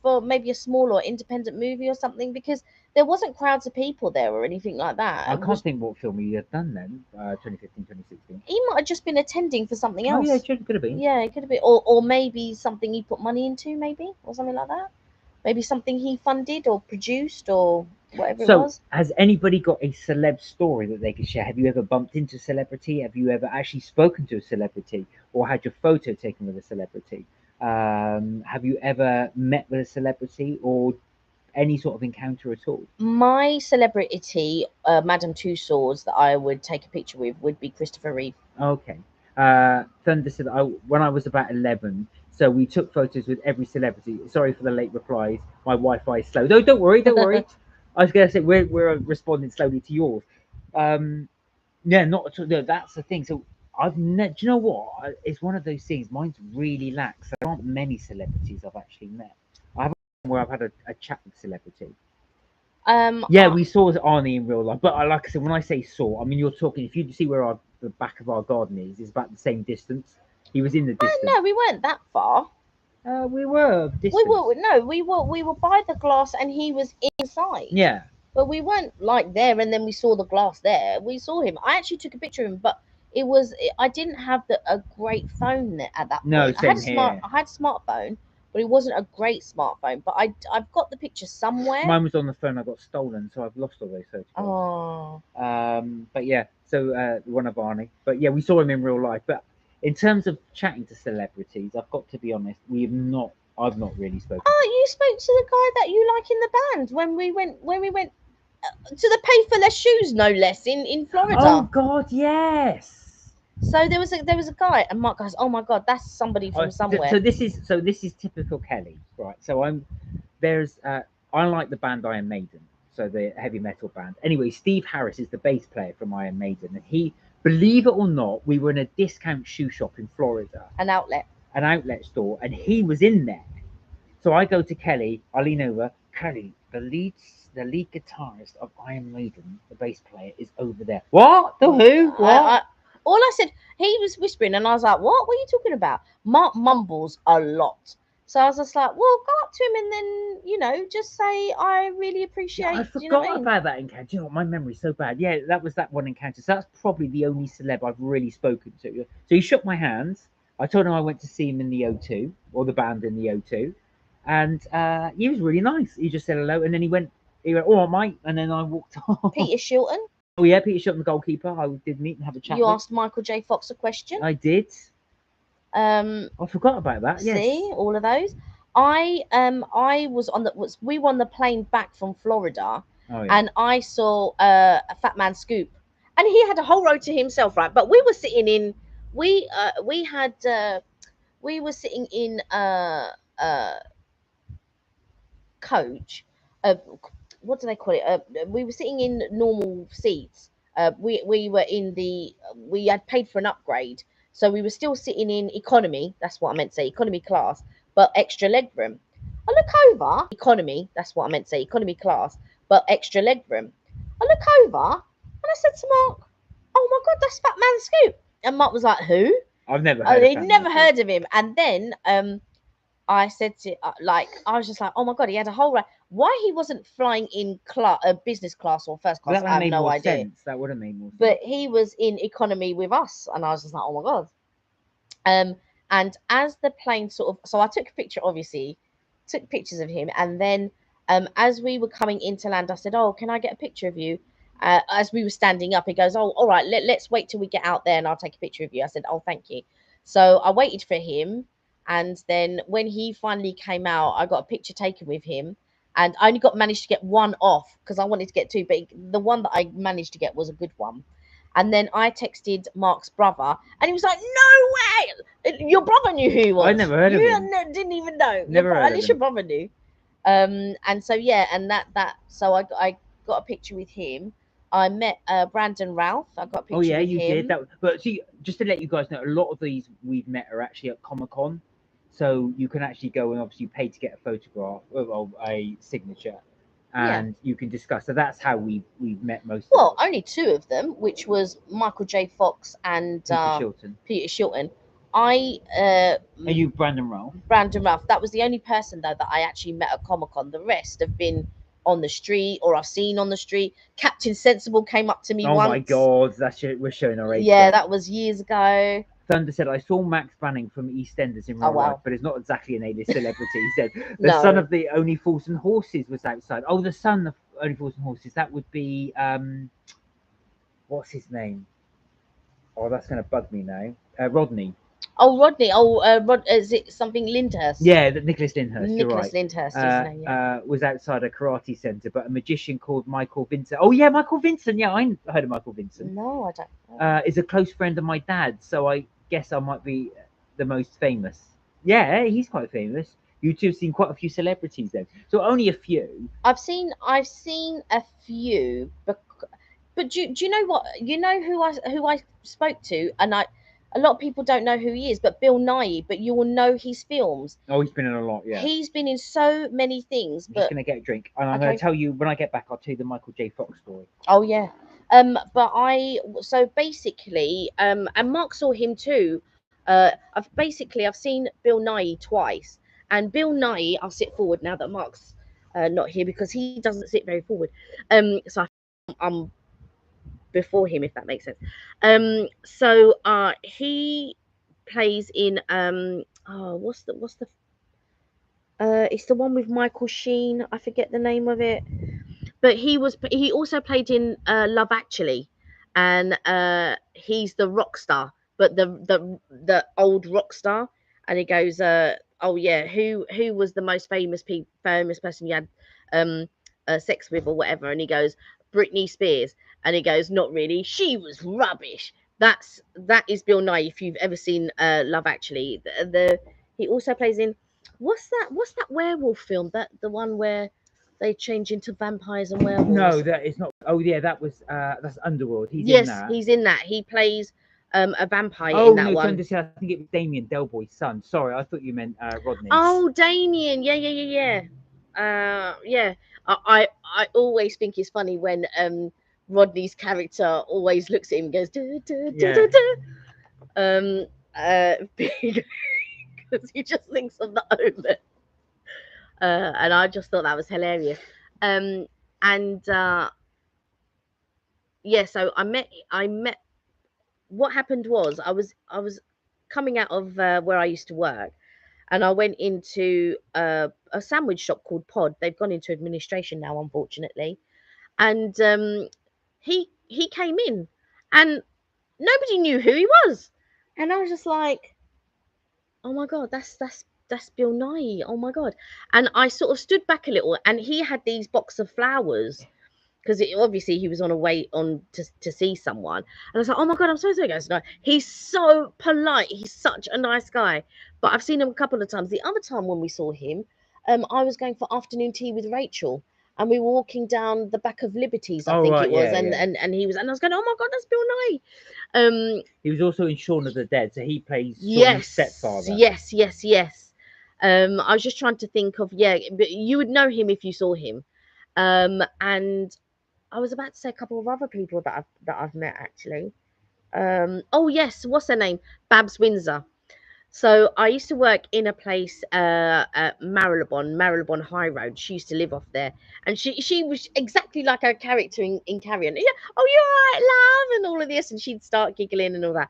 for maybe a small or independent movie or something, because there wasn't crowds of people there or anything like that. I can't think what film he had done then, 2015, 2016. He might have just been attending for something else. Oh, yeah, it could have been. Yeah, it could have been. Or maybe something he put money into, maybe, or something like that. Maybe something he funded or produced or whatever it was. So, has anybody got a celeb story that they could share? Have you ever bumped into a celebrity? Have you ever actually spoken to a celebrity or had your photo taken with a celebrity? Have you ever met with a celebrity or any sort of encounter at all? My celebrity, Madame Tussauds, that I would take a picture with would be Christopher Reeve. Okay. Thunder said, when I was about 11, so we took photos with every celebrity. Sorry for the late replies. My Wi-Fi is slow. No, don't worry. I was going to say we're responding slowly to yours. Yeah, not at all. No, that's the thing. So do you know what? It's one of those things. Mine's really lax. There aren't many celebrities I've actually met. I haven't where I've had a chat with a celebrity. Yeah, we saw Arnie in real life, but like I said, when I say saw, I mean you're talking. If you see where the back of our garden is, it's about the same distance. He was in the distance. No, we weren't that far. We were. We were by the glass, and he was inside. Yeah. But we weren't like there, and then we saw the glass there. We saw him. I actually took a picture of him, but I didn't have a great phone at that point. No, same here. I had a smartphone, but it wasn't a great smartphone. But I've got the picture somewhere. Mine was on the phone. I got stolen, so I've lost all those photos. Oh. But yeah, so one of Arnie. But yeah, we saw him in real life. But in terms of chatting to celebrities, I've got to be honest, I've not really spoken. Oh, you spoke to the guy that you like in the band when we went to the Pay for Less shoes, no less, in Florida. Oh God, yes. So there was a guy, and Mark goes, "Oh my God, that's somebody from somewhere." So this is typical Kelly, right? So I like the band Iron Maiden, so the heavy metal band. Anyway, Steve Harris is the bass player from Iron Maiden, and he, believe it or not, we were in a discount shoe shop in Florida, an outlet store, and he was in there. So I go to Kelly, I lean over, Kelly, the lead guitarist of Iron Maiden, the bass player, is over there. What? The who? What? All I said, he was whispering, and I was like, what are you talking about? Mark mumbles a lot. So I was just like, well, go up to him and then, just say, I really appreciate. I forgot about that encounter. You know what, my memory's so bad. Yeah, that was that one encounter. So that's probably the only celeb I've really spoken to. So he shook my hands. I told him I went to see him in the O2, or the band in the O2. And he was really nice. He just said hello, and then he went, all right, mate. And then I walked off. Peter Shilton? Oh yeah, Peter Shilton, the goalkeeper. I did meet and have a chat You with. asked Michael J. Fox a question. I did. Um, I forgot about that. Yes. see all of those. I was on we were on the plane back from Florida, Oh yeah. and I saw a Fat Man Scoop, and he had a whole row to himself, right? But we were sitting in we were sitting in coach. What do they call it? We were sitting in normal seats. We were in the we had paid for an upgrade, so we were still sitting in economy. That's what I meant to say, economy class, but extra leg room. I look over economy. That's what I meant to say, economy class, but extra leg room. I look over and I said to Mark, "Oh my God, that's Fat Man Scoop." And Mark was like, "Who?" I've never Oh, heard of he'd Fat Man never Scoop. heard of him. And then I said to I was just like, oh my God, he had a whole why he wasn't flying in business class or first Well, class, that would I have have made no more idea. sense. That would have made more sense. But he was in economy with us, and I was just like, oh my God. And as the plane so I took a picture, obviously, took pictures of him, and then as we were coming into land, I said, oh, can I get a picture of you? As we were standing up, he goes, oh, all right, let's wait till we get out there, and I'll take a picture of you. I said, oh, thank you. So I waited for him. And then when he finally came out, I got a picture taken with him. And I only managed to get one off because I wanted to get two, but the one that I managed to get was a good one. And then I texted Mark's brother, and he was like, "No way! Your brother knew who he was. I never heard of him. Didn't even know. Never heard at of least him. your brother knew." And so yeah, and so I got a picture with him. I met Brandon Ralph. I got a picture Oh yeah, with you him. did that. But see, just to let you guys know, a lot of these we've met are actually at Comic-Con, so you can actually go and obviously pay to get a photograph of a signature, and you can discuss. So that's how we've met most. Well, of them. only two of them, which was Michael J. Fox and Peter Shilton. Peter Shilton. I And you, Brandon Ralph. Brandon Ralph. That was the only person though that I actually met at Comic Con. The rest have been on the street or I've seen on the street. Captain Sensible came up to me once. Oh my God, we're showing our age. Yeah, that was years ago. Thunder said, I saw Max Banning from EastEnders in real life, but it's not exactly an A-list celebrity. He said, the son of the Only Fools and Horses was outside. Oh, the son of Only Fools and Horses. That would be, what's his name? Oh, that's going to bug me now. Rodney. Oh, Rodney. Oh, is it something Lyndhurst? Yeah, Nicholas Lyndhurst. Nicholas Lyndhurst, his name, yeah. Was outside a karate centre, but a magician called Michael Vincent. Oh, yeah, Michael Vincent. Yeah, I heard of Michael Vincent. No, I don't know. Is a close friend of my dad, so I guess I might be the most famous. Yeah, he's quite famous. You two have seen quite a few celebrities then. So only a few. I've seen a few, but do you know what? You know who I spoke to, and a lot of people don't know who he is, but Bill Nye, but you will know his films. Oh, he's been in a lot, yeah. He's been in so many things. I'm just gonna get a drink, and I'm gonna tell you when I get back. I'll tell you the Michael J. Fox story. Oh yeah. But so basically, and Mark saw him too. I've seen Bill Nye twice, and Bill Nye, I'll sit forward now that Mark's not here because he doesn't sit very forward. So I'm before him, if that makes sense. So he plays in what's the it's the one with Michael Sheen. I forget the name of it. But he also played in Love Actually, and he's the rock star, but the old rock star. And he goes, oh yeah, who was the most famous person you had sex with or whatever? And he goes, Britney Spears. And he goes, not really, she was rubbish. That is Bill Nye. If you've ever seen Love Actually, he also plays in what's that werewolf film, the one where they change into vampires and werewolves? No, that is not. Oh yeah, that's Underworld. He's yes, in that. he's in that. He plays a vampire in that one. I think it was Damien Delboy's son. Sorry, I thought you meant Rodney. Oh, Damien. Yeah. I always think it's funny when Rodney's character always looks at him and goes because he just thinks of the Omen. And I just thought that was hilarious. So I met. What happened was I was coming out of where I used to work, and I went into a sandwich shop called Pod. They've gone into administration now, unfortunately. And he he came in, and nobody knew who he was, and I was just like, oh my god, that's Bill Nye. Oh my god. And I sort of stood back a little, and he had these box of flowers because obviously he was on a way on to see someone. And I was like, oh my god, I'm so sorry, guys. No, he's so polite. He's such a nice guy. But I've seen him a couple of times. The other time when we saw him, I was going for afternoon tea with Rachel. And we were walking down the back of Liberties, I Oh, think right, it was, yeah, and, yeah. and he was, and I was going, oh my god, that's Bill Nye. He was also in Shaun of the Dead, so he plays Shaun's Yes, stepfather. yes. I was just trying to think of, yeah, but you would know him if you saw him. And I was about to say a couple of other people that I've met actually. Oh yes, what's her name? Babs Windsor. So I used to work in a place at Marylebone High Road. She used to live off there, and she was exactly like her character in Carrion. Yeah, oh, you're right, love, and all of this, and she'd start giggling and all that.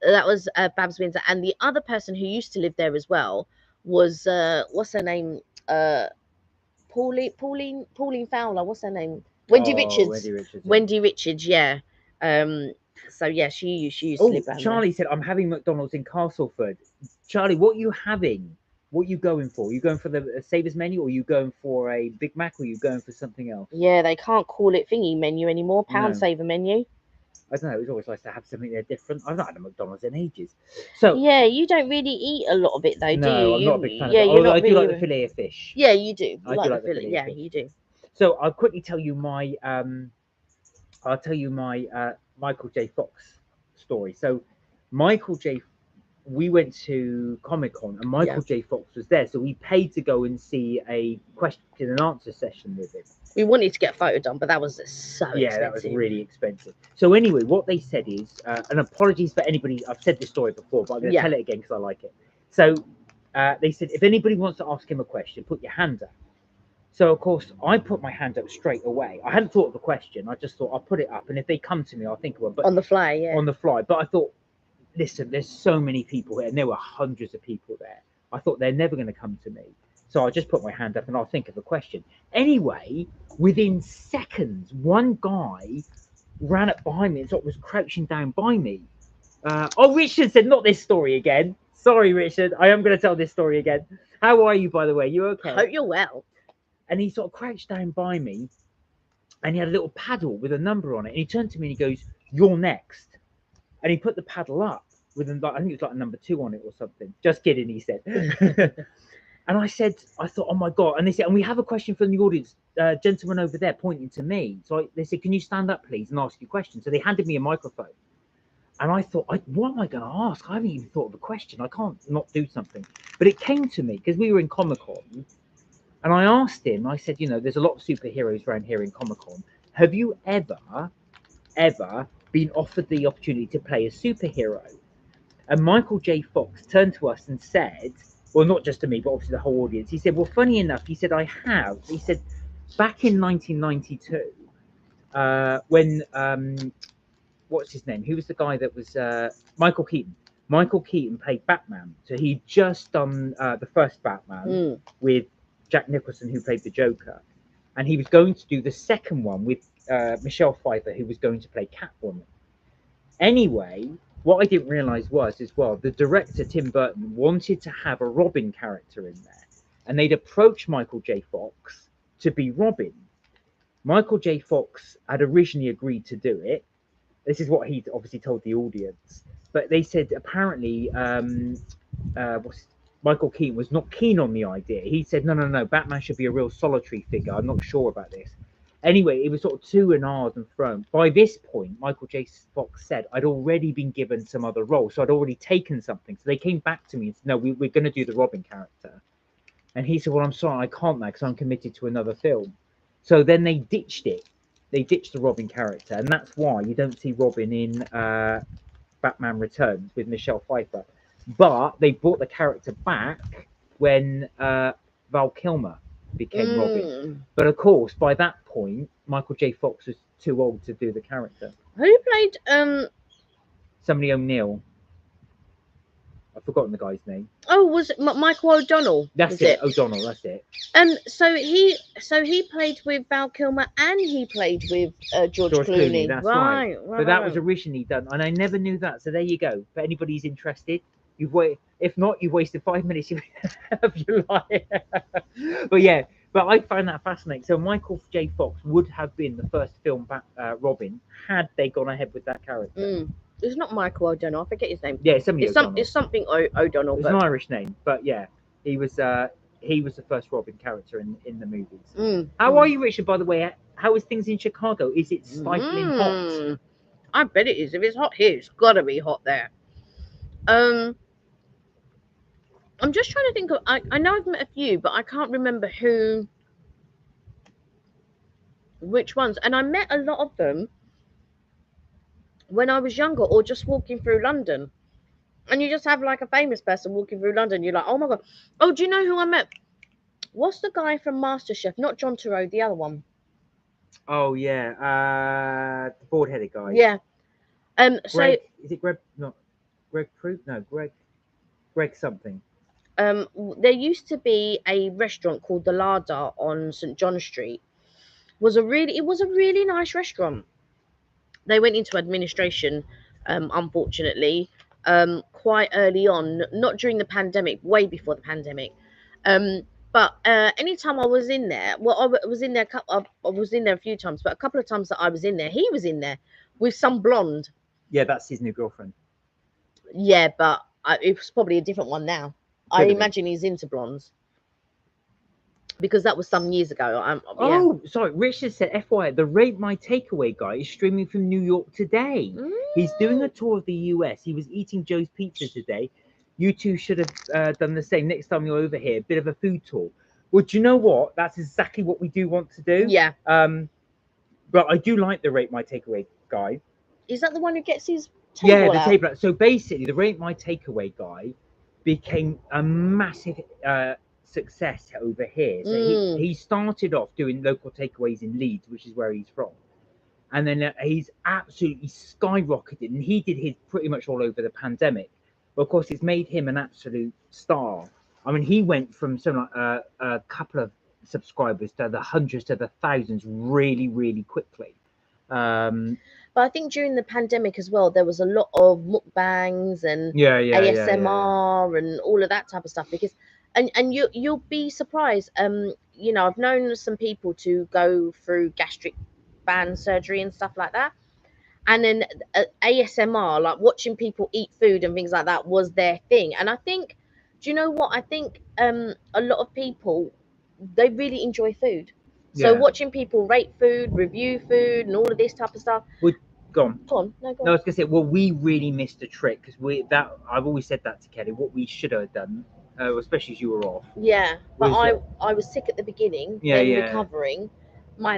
That was Babs Windsor, and the other person who used to live there as well was what's her name? Pauline Fowler. What's her name? Wendy Richards. Wendy Richards. Yeah. Wendy Richards. Yeah. So yeah, she used to live down Charlie said, I'm having McDonald's in Castleford. Charlie, what are you having? What are you going for? Are you going for the Savers menu, or are you going for a Big Mac, or are you going for something else? there. Yeah, they can't call it thingy menu anymore. Pound No. saver menu. I don't know. It's always nice to have something there different. I've not had a McDonald's in ages. So Yeah, you don't really eat a lot of it though, do no, you? I'm not a big fan Yeah, of it. you're Although not I do really. like the fillet of fish. Yeah, you do. You I like do the like the fillet. fillet Yeah, of fish. you do. So I'll quickly tell you my Michael J. Fox story. So we went to Comic-Con and Michael J. Fox was there, so we paid to go and see a question and answer session with him. We wanted to get a photo done, but that was so expensive. That was really expensive. So anyway, what they said is, and apologies for anybody, I've said this story before, but I'm going to tell it again because I like it. So they said, if anybody wants to ask him a question, put your hand up. So of course, I put my hand up straight away. I hadn't thought of the question. I just thought I'll put it up, and if they come to me, I'll think of one. But on the fly, yeah. On the fly. But I thought, listen, there's so many people here, and there were hundreds of people there. I thought they're never going to come to me. So I just put my hand up and I'll think of a question. Anyway, within seconds, one guy ran up behind me and sort of was crouching down by me. Richard said, not this story again. Sorry, Richard. I am going to tell this story again. How are you, by the way? You okay? Hope you're well. And he sort of crouched down by me, and he had a little paddle with a number on it. And he turned to me and he goes, "You're next." And he put the paddle up with, I think it was like a number 2 on it or something. Just kidding, he said. And I thought, oh my God. And they said, and we have a question from the audience, gentleman over there pointing to me. So they said, can you stand up, please, and ask you a question? So they handed me a microphone. And I thought, what am I going to ask? I haven't even thought of a question. I can't not do something. But it came to me because we were in Comic-Con. And I asked him, I said, there's a lot of superheroes around here in Comic-Con. Have you ever been offered the opportunity to play a superhero? And Michael J. Fox turned to us and said, well, not just to me, but obviously the whole audience. He said, well, funny enough, he said, I have. He said, back in 1992, when, what's his name? Who was the guy that was, Michael Keaton. Michael Keaton played Batman. So he'd just done the first Batman with Jack Nicholson, who played the Joker. And he was going to do the second one with Michelle Pfeiffer, who was going to play Catwoman. Anyway, what I didn't realize was as well, the director, Tim Burton, wanted to have a Robin character in there. And they'd approached Michael J. Fox to be Robin. Michael J. Fox had originally agreed to do it. This is what he'd obviously told the audience. But they said apparently Michael Keaton was not keen on the idea. He said, no, Batman should be a real solitary figure. I'm not sure about this. Anyway, it was sort of to and ahs and thrown. By this point, Michael J. Fox said, I'd already been given some other role, so I'd already taken something. So they came back to me and said, no, we're going to do the Robin character. And he said, well, I'm sorry, I can't now because I'm committed to another film. So then they ditched it. They ditched the Robin character, and that's why you don't see Robin in Batman Returns with Michelle Pfeiffer. But they brought the character back when Val Kilmer became Robin. But of course, by that point, Michael J. Fox was too old to do the character. Who played Somebody O'Neill. forgotten the guy's name. Oh, was it Michael O'Donnell? That's was it. O'Donnell. That's it. So he played with Val Kilmer and he played with George Clooney. That's right. But that was right. originally done, and I never knew that. So there you go. For anybody who's interested, you've waited. If not, you've wasted 5 minutes of your life. But yeah, but I find that fascinating. So Michael J. Fox would have been the first film back, Robin, had they gone ahead with that character. It's not Michael O'Donnell. I forget his name. Yeah, it's something. It's something O'Donnell. It's an Irish name, but yeah, he was the first Robin character in the movies. How are you, Richard? By the way, how is things in Chicago? Is it stifling hot? I bet it is. If it's hot here, it's gotta be hot there. I'm just trying to think of. I know I've met a few, but I can't remember which ones. And I met a lot of them when I was younger, or just walking through London. And you just have like a famous person walking through London. You're like, oh my god. Oh, do you know who I met? What's the guy from MasterChef? Not John Turturro, the other one. Oh yeah, the bald-headed guy. Yeah. Greg, so is it Greg? Not Greg Proof? No, Greg something. There used to be a restaurant called the Larder on St John Street. It was a really nice restaurant. They went into administration, unfortunately, quite early on, not during the pandemic, way before the pandemic. But anytime I was in there, well, I was in there. I was in there a few times, but a couple of times that I was in there, he was in there with some blonde. Yeah, that's his new girlfriend. Yeah, but it was probably a different one now. I imagine he's into blondes. Because that was some years ago. Yeah. Oh, sorry. Richard said, FYI, the Rate My Takeaway guy is streaming from New York today. He's doing a tour of the US. He was eating Joe's Pizza today. You two should have done the same. Next time you're over here, a bit of a food tour. Well, do you know what? That's exactly what we do want to do. Yeah. But I do like the Rate My Takeaway guy. Is that the one who gets his table out? Yeah, the table out. So basically, the Rate My Takeaway guy became a massive success over here. So he started off doing local takeaways in Leeds, which is where he's from, and then he's absolutely skyrocketed, and he did his pretty much all over the pandemic. But of course, it's made him an absolute star. I mean, he went from something like a couple of subscribers to the hundreds to the thousands really quickly. But I think during the pandemic as well, there was a lot of mukbangs and ASMR and all of that type of stuff. Because and you'll be surprised. You know, I've known some people to go through gastric band surgery and stuff like that, and then ASMR, like watching people eat food and things like that, was their thing. And I think, do you know what? I think a lot of people, they really enjoy food. So watching people rate food, review food, and all of this type of stuff. Go on. Go on. No, go on. No, I was gonna say, well, we really missed a trick, because I've always said that to Kelly. What we should have done, especially as you were off. Yeah, but I was sick at the beginning. Recovering.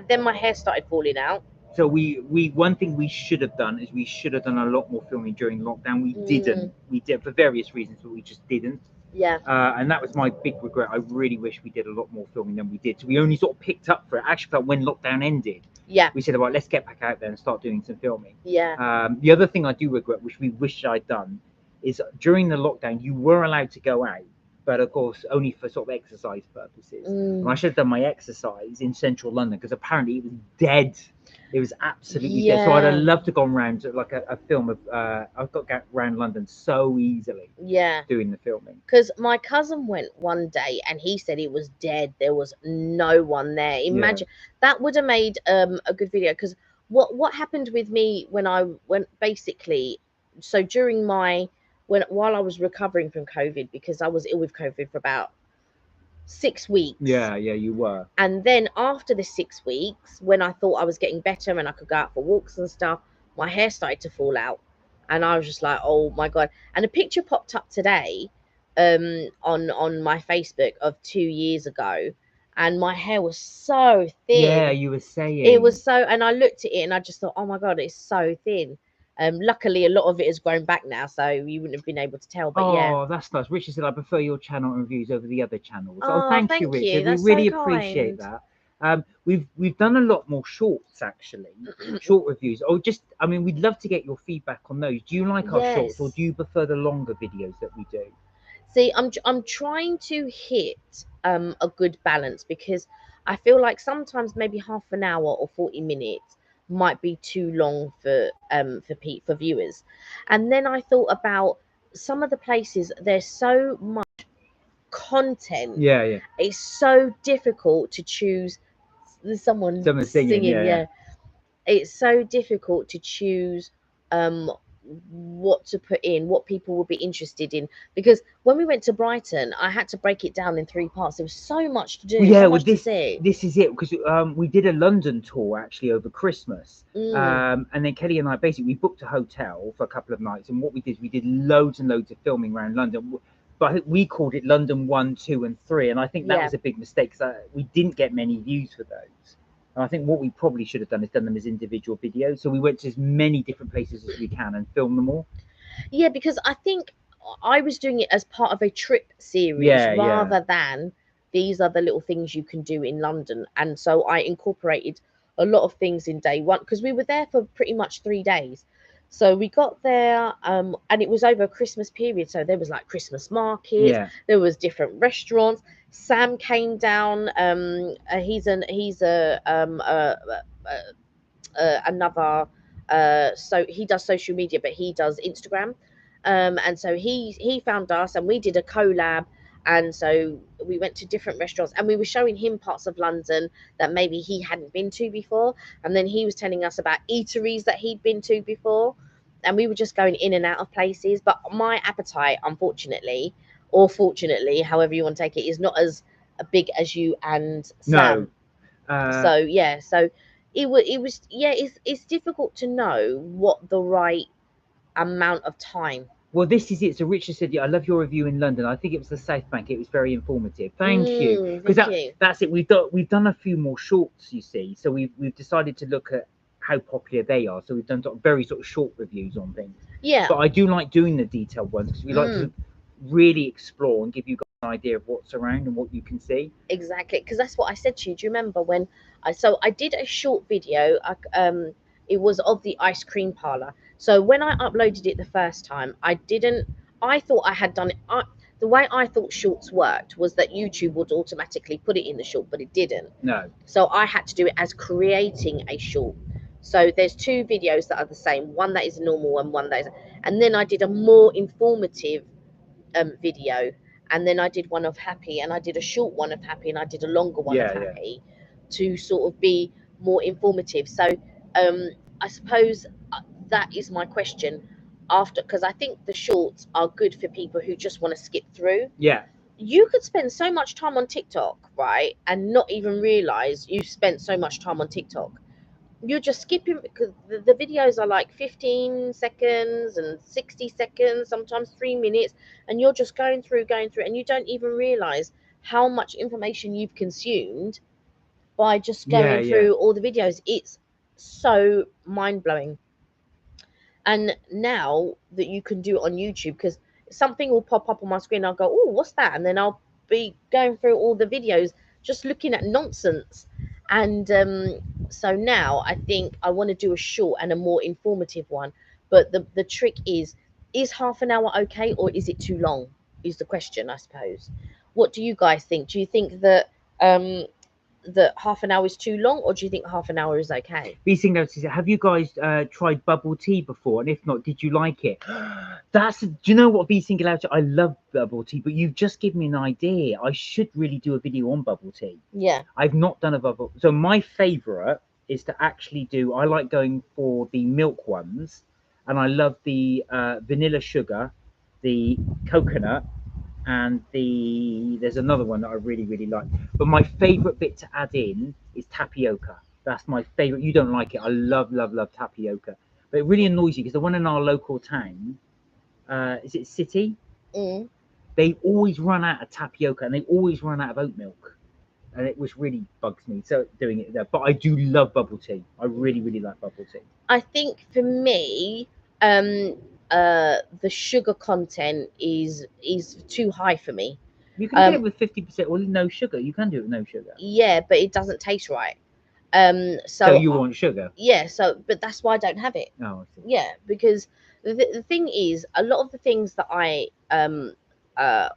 Then my hair started falling out. So one thing we should have done is we should have done a lot more filming during lockdown. We didn't. We did for various reasons, but we just didn't. Yeah. And that was my big regret. I really wish we did a lot more filming than we did. So we only sort of picked up for it. I actually felt when lockdown ended. Yeah. We said, all right, let's get back out there and start doing some filming. Yeah. The other thing I do regret, which we wish I'd done, is during the lockdown you were allowed to go out, but of course only for sort of exercise purposes. And I should have done my exercise in central London, because apparently it was dead. It was absolutely dead. So I'd have loved to go around to like a film of I've got to go around London so easily. Yeah. Doing the filming. Because my cousin went one day and he said it was dead. There was no one there. Imagine that would have made a good video. Because what happened with me when I went, basically, so during while I was recovering from COVID, because I was ill with COVID for about 6 weeks. Yeah, you were. And then after the 6 weeks, when I thought I was getting better and I could go out for walks and stuff, my hair started to fall out. And I was just like, oh my God. And a picture popped up today on my Facebook of 2 years ago. And my hair was so thin. Yeah, you were saying. It was so, and I looked at it and I just thought, oh my God, it's so thin. Luckily, a lot of it has grown back now, so you wouldn't have been able to tell. But oh, that's nice. Richard said, I prefer your channel and reviews over the other channels. Oh, thank you, Richard. That's we really so appreciate kind. that. We've done a lot more shorts actually, short reviews. Or just, I mean, we'd love to get your feedback on those. Do you like our shorts, or Yes. do you prefer the longer videos that we do? See, I'm trying to hit a good balance, because I feel like sometimes maybe half an hour or 40 minutes might be too long for viewers. And then I thought about some of the places, there's so much content. Yeah, yeah. It's so difficult to choose. There's someone Someone singing, singing, yeah, yeah. yeah. It's so difficult to choose um what to put in, what people will be interested in, because when we went to Brighton, I had to break it down in 3 parts. There was so much to do, Well, yeah, so well, much to see. this is it, because we did a London tour actually over Christmas, Mm, and then Kelly and I basically we booked a hotel for a couple of nights, and what we did, we did loads and loads of filming around London, but we called it London 1, 2, and 3, and I think that yeah. was a big mistake, because we didn't get many views for those. And I think what we probably should have done is done them as individual videos. So we went to as many different places as we can and filmed them all. Yeah, because I think I was doing it as part of a trip series Yeah, yeah, rather than these are the little things you can do in London. And so I incorporated a lot of things in day one, because we were there for pretty much 3 days. So we got there, and it was over a Christmas period. So there was like Christmas markets, yeah, there was different restaurants. Sam came down. He's another so he does social media, but he does Instagram, and so he found us and we did a collab. And so we went to different restaurants and we were showing him parts of London that maybe he hadn't been to before, and then he was telling us about eateries that he'd been to before, and we were just going in and out of places. But my appetite, unfortunately, or fortunately, however you want to take it, is not as big as you and no, Sam. So yeah, so it was yeah, it's difficult to know what the right amount of time. well, this is it. So Richard said, "Yeah, I love your review in London. I think it was the South Bank. It was very informative. Thank you." Because Thank you. that's it. We've done a few more shorts, you see. So we've decided to look at how popular they are. So we've done sort of very sort of short reviews on things. Yeah. But I do like doing the detailed ones, because we like to really explore and give you guys an idea of what's around and what you can see. Exactly, because that's what I said to you. Do you remember when I did a short video? It was of the ice cream parlor. So when I uploaded it the first time, I didn't. I thought I had done it. The way I thought shorts worked was that YouTube would automatically put it in the short, but it didn't. No. So I had to do it as creating a short. So there's 2 videos that are the same, one that is normal and one that is, and then I did a more informative video, and then I did one of Happy, and I did a short one of Happy, and I did a longer one of Yeah, yeah. Happy, to sort of be more informative. So I suppose that is my question after, because I think the shorts are good for people who just want to skip through. Yeah. You could spend so much time on TikTok, right, and not even realize you spent so much time on TikTok. You're just skipping, because the videos are like 15 seconds and 60 seconds, sometimes 3 minutes, and you're just going through, and you don't even realize how much information you've consumed by just Yeah, going yeah. through all the videos. It's so mind blowing. And now that you can do it on YouTube, because something will pop up on my screen, I'll go, oh, what's that? And then I'll be going through all the videos, just looking at nonsense. And so now I think I want to do a short and a more informative one. But the trick is half an hour okay, or is it too long? Is the question, I suppose. What do you guys think? Do you think um, that half an hour is too long, or do you think half an hour is okay? Thing notices, have you guys tried bubble tea before? And if not, did you like it? Do you know what, be single out? I love bubble tea, but you've just given me an idea. I should really do a video on bubble tea. Yeah. I've not done a bubble. So my favorite is to actually do, I like going for the milk ones, and I love the vanilla sugar, the coconut, and there's another one that I really, really like. But my favorite bit to add in is tapioca. That's my favorite. You don't like it. I love, love, love tapioca. But it really annoys you, because the one in our local town, is it City? Mm. They always run out of tapioca, and they always run out of oat milk. And it was really bugs me. So doing it there. But I do love bubble tea. I really, really like bubble tea. I think for me, the sugar content is too high for me. You can get it with 50% or no sugar. You can do it with no sugar. Yeah, but it doesn't taste right. So you want sugar? Yeah, but that's why I don't have it. Oh, I see. Yeah, because the thing is, a lot of the things that I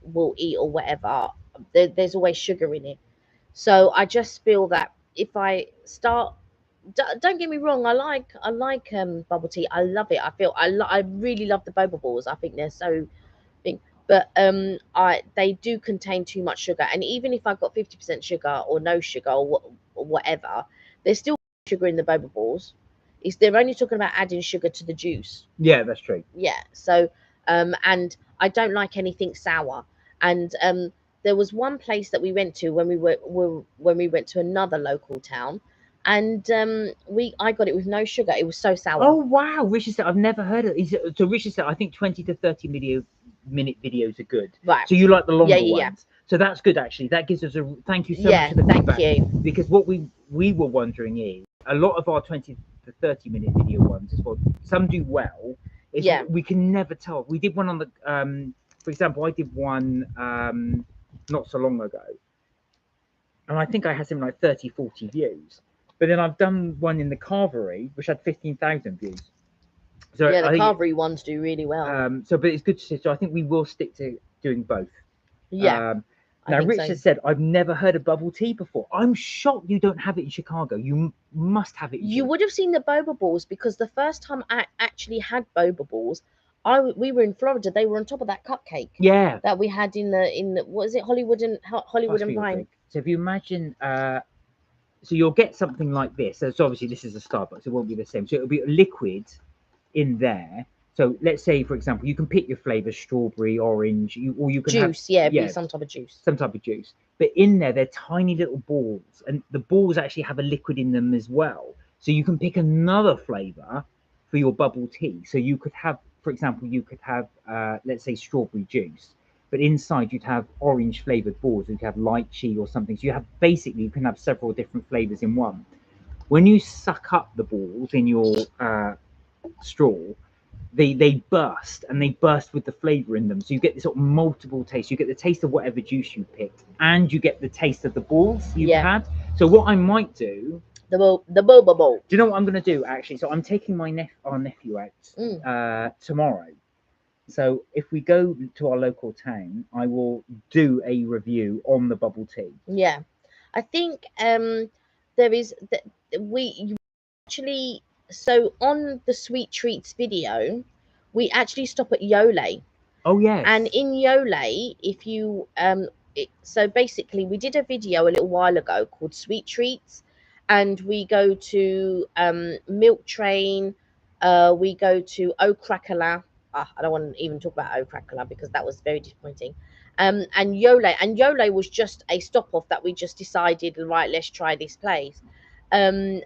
will eat or whatever, there's always sugar in it. So I just feel that if I start, don't get me wrong, I like bubble tea. I love it. I really love the boba balls. I think they're so big. But I they do contain too much sugar, and even if I've got 50% sugar or no sugar or whatever, there's still sugar in the boba balls. Is they're only talking about adding sugar to the juice. Yeah, that's true. Yeah. So and I don't like anything sour. And there was one place that we went to when when we went to another local town, and I got it with no sugar. It was so sour. Oh wow, Richard said I've never heard of it. So Richard said I think 20 to 30 minute videos are good. Right. So you like the longer Yeah. ones. So that's good actually. That gives us a thank you so Yeah, much for the thank feedback. you. Because what we were wondering is a lot of our 20 to 30 minute video ones is what some do well. Is Yeah. we can never tell. We did one on the for example, I did one not so long ago. And I think I had something like 30, 40 views. But then I've done one in the Carvery, which had 15,000 views. So Yeah, the I think Carvery ones do really well. but it's good to see. So I think we will stick to doing both. Yeah. Now, think Richard so. said, I've never heard of bubble tea before. I'm shocked you don't have it in Chicago. You must have it in You Chicago. would have seen the boba balls, because the first time I actually had boba balls, we were in Florida. They were on top of that cupcake Yeah. that we had in the what is it, Hollywood and Must be Vine. big. So if you imagine, so you'll get something like this. So obviously this is a Starbucks. It won't be the same. So it'll be a liquid in there. So let's say, for example, you can pick your flavor: strawberry, orange, or you can Juice, have, be some type of juice. some type of juice. But in there, they're tiny little balls, and the balls actually have a liquid in them as well. So you can pick another flavor for your bubble tea. So you could have, for example, you could have, let's say, strawberry juice, but inside you'd have orange flavored balls. You could have lychee or something. So you can have several different flavors in one. When you suck up the balls in your straw, they burst, and they burst with the flavor in them. So you get this sort of multiple taste. You get the taste of whatever juice you picked, and you get the taste of the balls you've had. So what I might do, the boba bowl. Do you know what I'm going to do actually? So I'm taking our nephew out tomorrow. So if we go to our local town, I will do a review on the bubble tea. Yeah, I think there is we actually, so on the sweet treats video, we actually stop at Yole. Oh yes. And in Yole, if you so basically we did a video a little while ago called Sweet Treats, and we go to Milk Train, we go to O'Crackala. I don't want to even talk about O'Crackala because that was very disappointing. And Yole was just a stop off that we just decided, right, let's try this place. And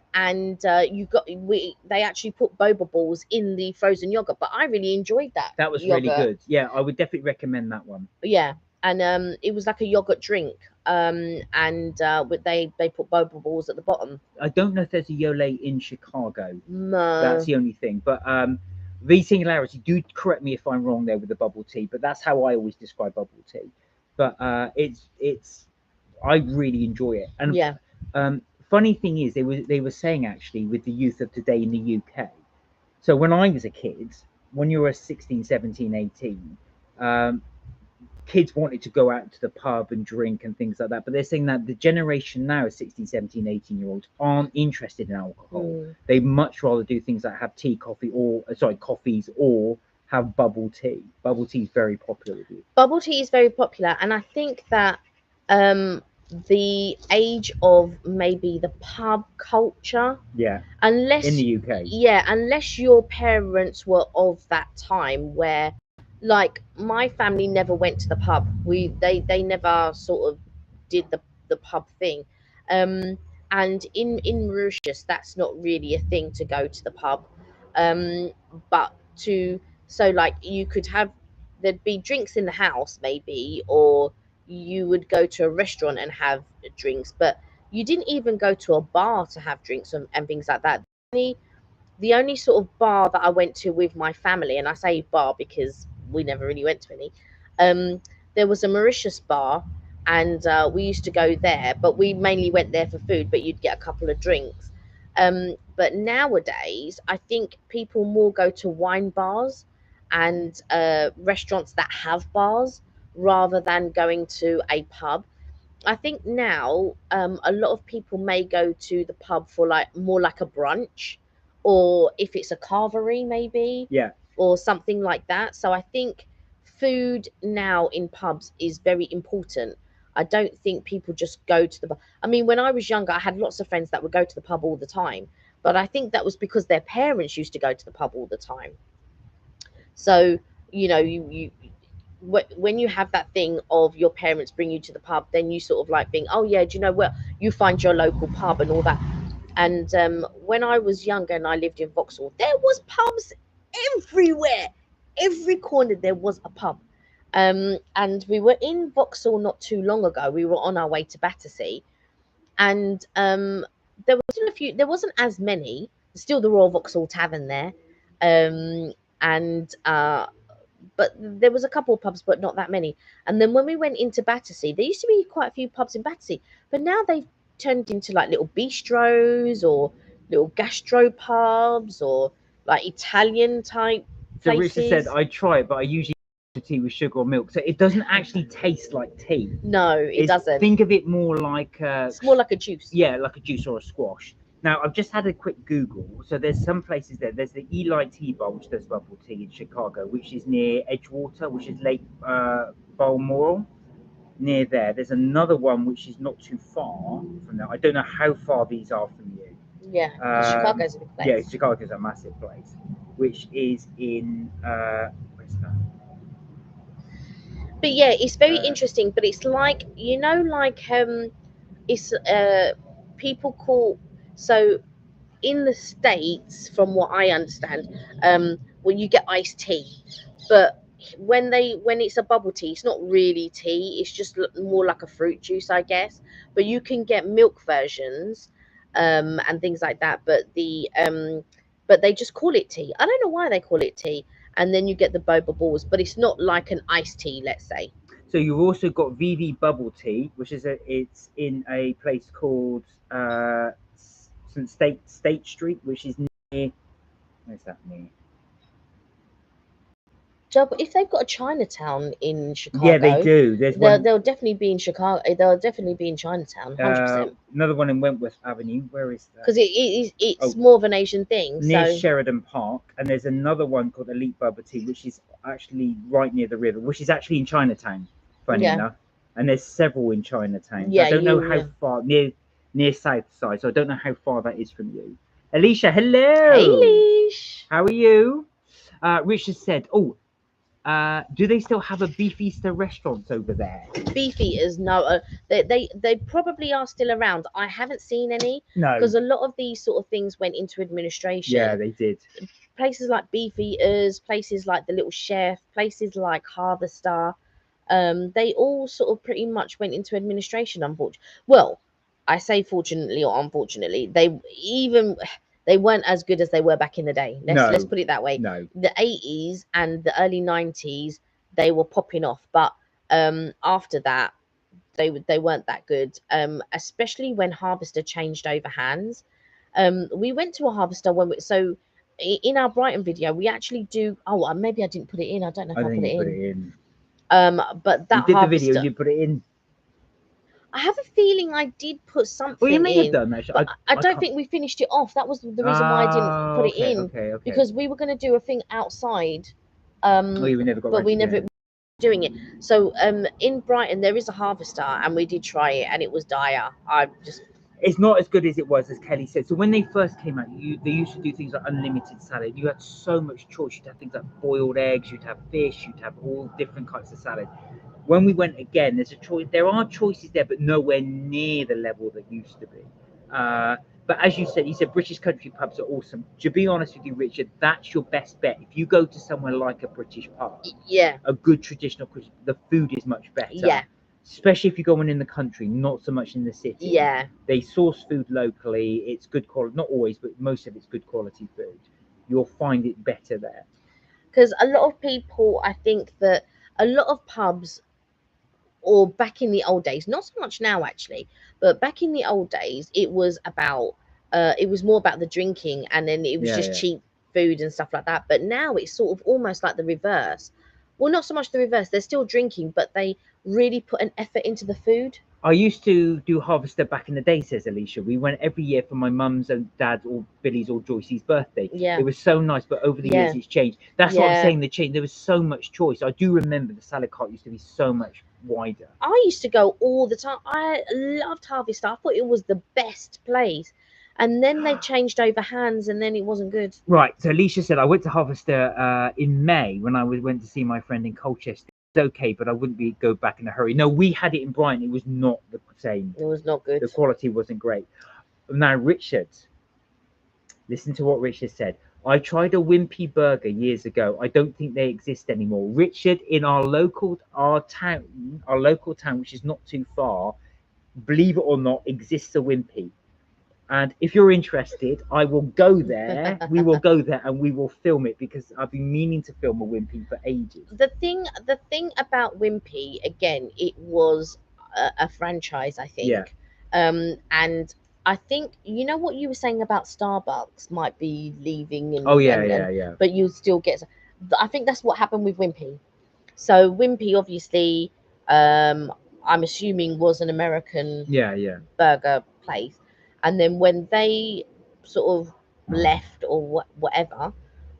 they actually put boba balls in the frozen yogurt, but I really enjoyed that. That was really good. Yeah, I would definitely recommend that one. Yeah, and it was like a yogurt drink. And they put boba balls at the bottom. I don't know if there's a Yole in Chicago. No, that's the only thing. But the singularity, do correct me if I'm wrong there with the bubble tea, but that's how I always describe bubble tea. But it's I really enjoy it. And yeah. Funny thing is, they were saying actually with the youth of today in the UK. So when I was a kid, when you were 16, 17, 18, kids wanted to go out to the pub and drink and things like that. But they're saying that the generation now of 16, 17, 18-year-olds aren't interested in alcohol. They much rather do things like have coffees or have bubble tea. Bubble tea is very popular with you. Bubble tea is very popular, and I think that the age of maybe the pub culture, unless in the UK, unless your parents were of that time where, like, my family never went to the pub. They never sort of did the pub thing. And in Mauritius, that's not really a thing to go to the pub. But like you could have, there'd be drinks in the house maybe, or you would go to a restaurant and have drinks, but you didn't even go to a bar to have drinks and things like that. The only sort of bar that I went to with my family, and I say bar because we never really went to any, there was a Mauritius bar, and we used to go there, but we mainly went there for food, but you'd get a couple of drinks. But nowadays, I think people more go to wine bars and restaurants that have bars rather than going to a pub. I think now a lot of people may go to the pub for like more like a brunch, or if it's a carvery maybe, Yeah. or something like that. So I think food now in pubs is very important. I don't think people just go to the pub. I mean, when I was younger, I had lots of friends that would go to the pub all the time, but I think that was because their parents used to go to the pub all the time. So, you know, you when you have that thing of your parents bring you to the pub, then you sort of like think, oh yeah, do you know what? You find your local pub and all that. And when I was younger and I lived in Vauxhall, there was pubs everywhere. Every corner there was a pub. And we were in Vauxhall not too long ago. We were on our way to Battersea, and there wasn't a few. There wasn't as many. Still, the Royal Vauxhall Tavern there, and but there was a couple of pubs, but not that many. And then when we went into Battersea, there used to be quite a few pubs in Battersea, but now they've turned into like little bistros or little gastro pubs or like Italian type So Richard said, places. I try it, but I usually do tea with sugar or milk. So it doesn't actually taste like tea. No, it doesn't. Think of it more like It's more like a juice. yeah, like a juice or a squash. Now I've just had a quick Google. So there's some places there. There's the Eli Tea Bar, which does bubble tea in Chicago, which is near Edgewater, which is Lake Balmoral. Near there, there's another one which is not too far from there. I don't know how far these are from you. Yeah, Chicago's a big place. Yeah, Chicago's a massive place, which is in where's that? But yeah, it's very interesting. But it's like, you know, like it's people call, so in the States, from what I understand, when you get iced tea, but when it's a bubble tea, it's not really tea. It's just more like a fruit juice, I guess. But you can get milk versions, and things like that. But they just call it tea. I don't know why they call it tea. And then you get the boba balls, but it's not like an iced tea, let's say. So you've also got VV Bubble Tea, which is it's in a place called St. State Street, which is near. Where's that near? So if they've got a Chinatown in Chicago, Yeah, they do. There's one. They'll definitely be in Chicago. They'll definitely be in Chinatown, 100%. Another one in Wentworth Avenue. Where is that? Because it's more of an Asian thing. Near So Sheridan Park, and there's another one called Elite Bubble Tea, which is actually right near the river, which is actually in Chinatown. Funny enough, and there's several in Chinatown. Yeah, I don't know how far near South Side, so I don't know how far that is from you. Alicia, hello. Hey, Leash. How are you? Richard said, "Oh, do they still have a Beef Easter restaurant over there?" Beef eaters, no, they probably are still around. I haven't seen any, No, because a lot of these sort of things went into administration. Yeah, they did. Places like Beef Eaters, places like the Little Chef, places like Harvester, they all sort of pretty much went into administration. Unfortunately, well, I say fortunately or unfortunately, they weren't as good as they were back in the day. Let's put it that way. No, The 80s and the early 90s, they were popping off, but after that, they weren't that good. Especially when Harvester changed over hands. We went to a Harvester in our Brighton video, we actually do. Oh, maybe I didn't put it in. I don't know if I think put you it put in. it in. But that You did Harvester, the video. You put it in. I have a feeling I did put something Well, you may in. have done actually. But I don't think we finished it off. That was the reason why I didn't put it in. Okay. Because we were going to do a thing outside. We never got. But we never doing it. So in Brighton there is a Harvester, and we did try it, and it was dire. It's not as good as it was, as Kelly said. So when they first came out, they used to do things like unlimited salad. You had so much choice. You'd have things like boiled eggs, you'd have fish, you'd have all different kinds of salad. When we went again, there's a choice. There are choices there, but nowhere near the level that used to be. But as you said British country pubs are awesome. To be honest with you, Richard, that's your best bet. If you go to somewhere like a British pub, a good traditional, the food is much better. Yeah. Especially if you're going in the country, not so much in the city. Yeah. They source food locally. It's good quality. Not always, but most of it's good quality food. You'll find it better there. Because a lot of people, I think that a lot of pubs or back in the old days, not so much now actually, but back in the old days, it was about it was more about the drinking, and then it was just cheap food and stuff like that. But now it's sort of almost like the reverse. Well, not so much the reverse. They're still drinking, but they really put an effort into the food. I used to do Harvester back in the day, says Alicia. We went every year for my mum's and dad's or Billy's or Joyce's birthday. Yeah. It was so nice, but over the years it's changed. That's what I'm saying, the change. There was so much choice. I do remember the salad cart used to be so much wider. I used to go all the time. I loved Harvester. I thought it was the best place. And then they changed over hands, and then it wasn't good. Right. So Alicia said, I went to Harvester in May when I went to see my friend in Colchester. It's okay, but I wouldn't go back in a hurry. No, we had it in Brighton. It was not the same. It was not good. The quality wasn't great. Now, Richard, listen to what Richard said. I tried a Wimpy burger years ago. I don't think they exist anymore. Richard, in our local town, which is not too far, believe it or not, exists a Wimpy. And if you're interested, I will go there. We will go there and we will film it, because I've been meaning to film a Wimpy for ages. The thing about Wimpy, again, it was a franchise, I think. Yeah. And I think, you know what you were saying about Starbucks might be leaving. And, yeah. But you still get. I think that's what happened with Wimpy. So Wimpy, obviously, I'm assuming was an American burger place. And then when they sort of left or whatever,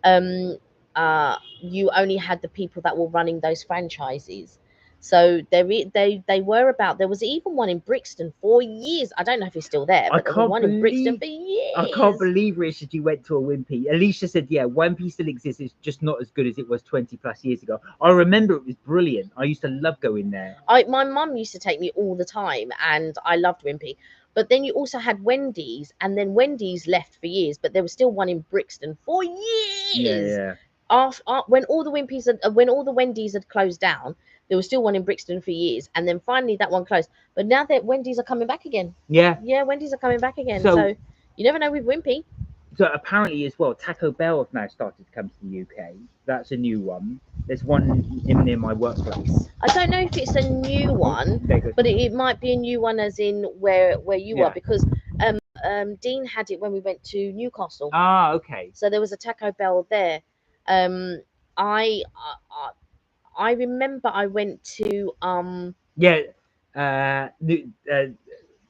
you only had the people that were running those franchises. So they were about. There was even one in Brixton for years. I don't know if it's still there, but there was one in Brixton for years. I can't believe, Richard, you went to a Wimpy. Alicia said, yeah, Wimpy still exists. It's just not as good as it was 20 plus years ago. I remember it was brilliant. I used to love going there. My mum used to take me all the time, and I loved Wimpy. But then you also had Wendy's, and then Wendy's left for years, but there was still one in Brixton for years. Yeah. After when all the Wendy's had closed down, there was still one in Brixton for years, and then finally that one closed. But now that Wendy's are coming back again. Yeah, Wendy's are coming back again. So you never know with Wimpy. So apparently as well, Taco Bell have now started to come to the UK. That's a new one. There's one near my workplace. I don't know if it's a new one, but it might be a new one as in where you are, because Dean had it when we went to Newcastle. Ah, okay. So there was a Taco Bell there. I remember I went to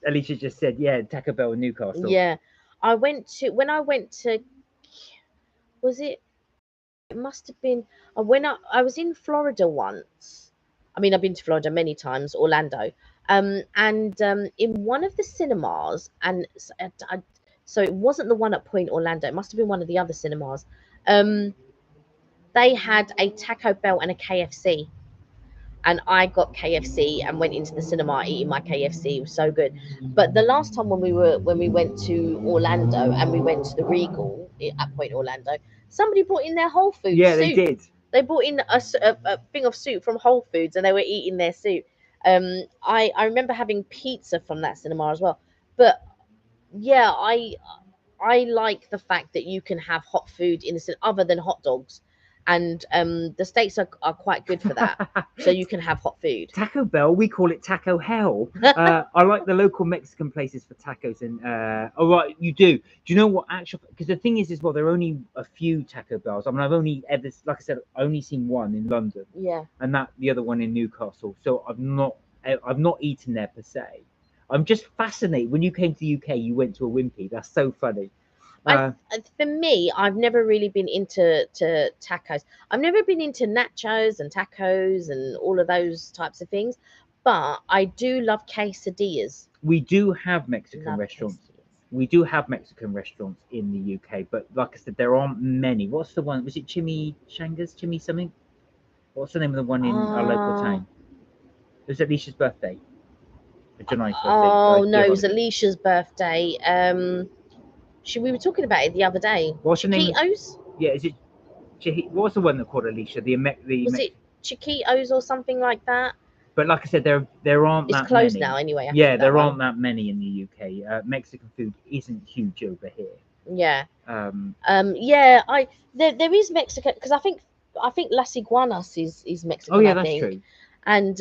Alicia just said, Taco Bell in Newcastle. Yeah. When I went to, was it? It must have been when I was in Florida once. I mean, I've been to Florida many times, Orlando. And in one of the cinemas, and so it wasn't the one at Point Orlando. It must have been one of the other cinemas. They had a Taco Bell and a KFC. And I got KFC and went into the cinema eating my KFC. It was so good. But the last time when we went to Orlando and we went to the Regal at Point Orlando, somebody brought in their Whole Foods soup. They did. They brought in a thing of soup from Whole Foods, and they were eating their soup. I remember having pizza from that cinema as well. But yeah, I like the fact that you can have hot food in the cinema other than hot dogs. And the States are quite good for that. So you can have hot food. Taco Bell, we call it Taco Hell. I like the local Mexican places for tacos. And right, you do. Do you know what actual? Because the thing is, well, there are only a few Taco Bells. I mean, I've only ever, like I said, only seen one in London. Yeah. And the other one in Newcastle. So I've not eaten there per se. I'm just fascinated. When you came to the UK, you went to a Wimpy. That's so funny. For me, I've never really been into tacos. I've never been into nachos and tacos and all of those types of things, but I do love quesadillas. We do have Mexican restaurants. We do have Mexican restaurants in the UK, but like I said, there aren't many. What's the one? Was it Chimichangas? Chimmy something? What's the name of the one in our local town? It was Alicia's birthday. Oh no, it was Alicia's birthday. We were talking about it the other day. What's the name? Chiquitos? Yeah, is it? What's the one that called Alicia? Was it Chiquitos or something like that? But like I said, there aren't. It's that closed many. now anyway. There aren't that many in the UK. Mexican food isn't huge over here. Yeah. There is Mexican, because I think Las Iguanas is Mexican. Oh yeah, that's true. And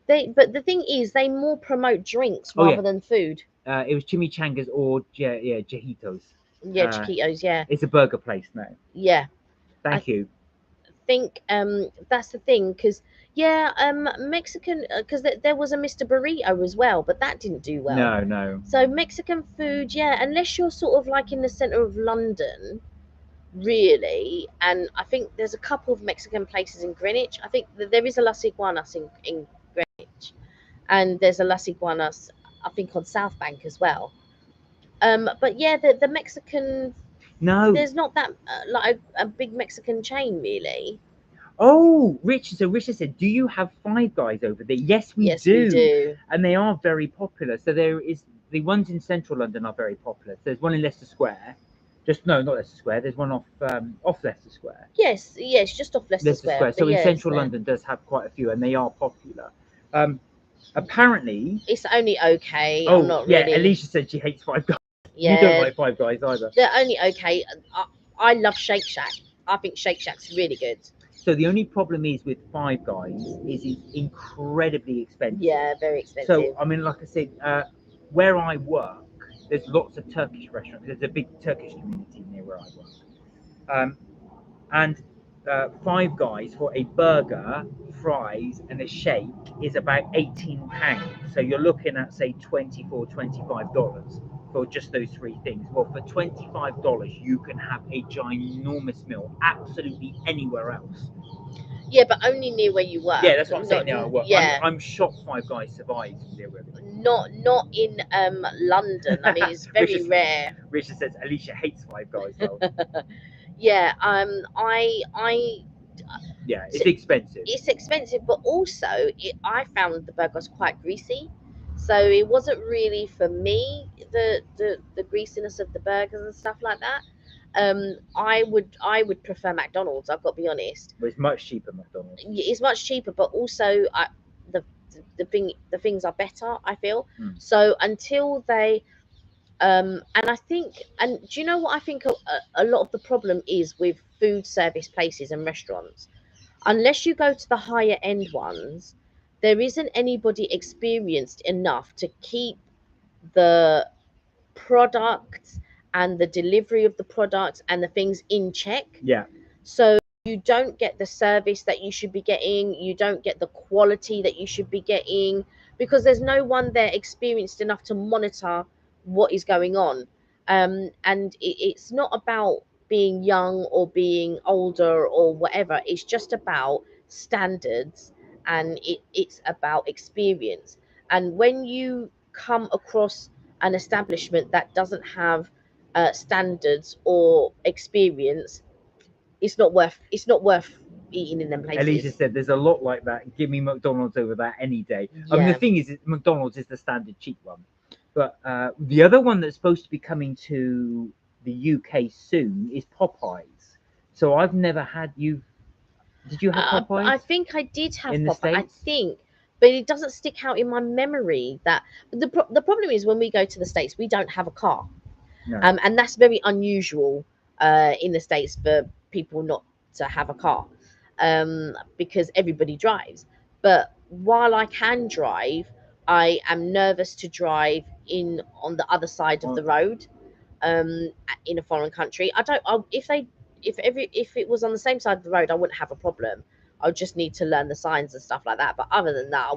but the thing is, they more promote drinks Oh, rather yeah. than food. It was chimichangas or Jajitos. Yeah, Chiquitos. Yeah, It's a burger place now. yeah. I Thank you. think that's the thing, because yeah, Mexican, because there was a Mr. Burrito as well, but that didn't do well. No. So Mexican food, yeah, unless you're sort of like in the center of London, really. And I think there's a couple of Mexican places in Greenwich. I think there is a Las Iguanas in Greenwich, and there's a Las Iguanas, I think, on South Bank as well. But yeah, the Mexican, No. there's not that like a big Mexican chain really. Oh, Richard. So Richard said, "Do you have Five Guys over there?" Yes, we Yes, do. we do. And they are very popular. So there is the ones in central London are very popular. So there's one in Leicester Square. Not Leicester Square. There's one off Leicester Square. Yes, just off Leicester Square. But So in yeah, central London does have quite a few, and they are popular. Apparently, it's only okay. oh I'm not yeah, really. Alicia said she hates Five Guys. Yeah, You don't like Five Guys either. they're only okay. I love Shake Shack. I think Shake Shack's really good. So the only problem is with Five Guys is it's incredibly expensive. Yeah, very expensive. So I mean, like I said, where I work, there's lots of Turkish restaurants. There's a big Turkish community near where I work. And Five Guys for a burger, fries, and a shake is about £18. So you're looking at say $24, $25 for just those three things. Well, for $25, you can have a ginormous meal absolutely anywhere else. Yeah, but only near where you work. Yeah, that's what I'm saying. Now I work. Yeah, I'm shocked Five Guys survives near where we not in London. I mean, it's very rare. Richard says Alicia hates Five Guys though. Yeah, Yeah, it's expensive. It's expensive, but also I found the burgers quite greasy, so it wasn't really for me, the greasiness of the burgers and stuff like that. I would prefer McDonald's. I've got to be honest. But it's much cheaper McDonald's. It's much cheaper, but also the the things are better, I feel. Mm. So until they and I think, and do you know what I think a lot of the problem is with food service places and restaurants? Unless you go to the higher end ones, there isn't anybody experienced enough to keep the product and the delivery of the product and the things in check. Yeah. So you don't get the service that you should be getting, you don't get the quality that you should be getting, because there's no one there experienced enough to monitor what is going on. And it's not about being young or being older or whatever. It's just about standards, and it's about experience. And when you come across an establishment that doesn't have standards or experience, it's not worth eating in them places. Alicia said there's a lot like that. Give me McDonald's over that any day. I mean, the thing is, McDonald's is the standard cheap one. But the other one that's supposed to be coming to the UK soon is Popeyes. So I've never had you. Did you have Popeyes? I think I did have in the Popeyes. I States? think, but it doesn't stick out in my memory. That the problem is when we go to the States, we don't have a car, No. And that's very unusual in the States for people not to have a car, because everybody drives. But while I can drive, I am nervous to drive in on the other side of the road, in a foreign country. If it was on the same side of the road, I wouldn't have a problem. I would just need to learn the signs and stuff like that. But other than that,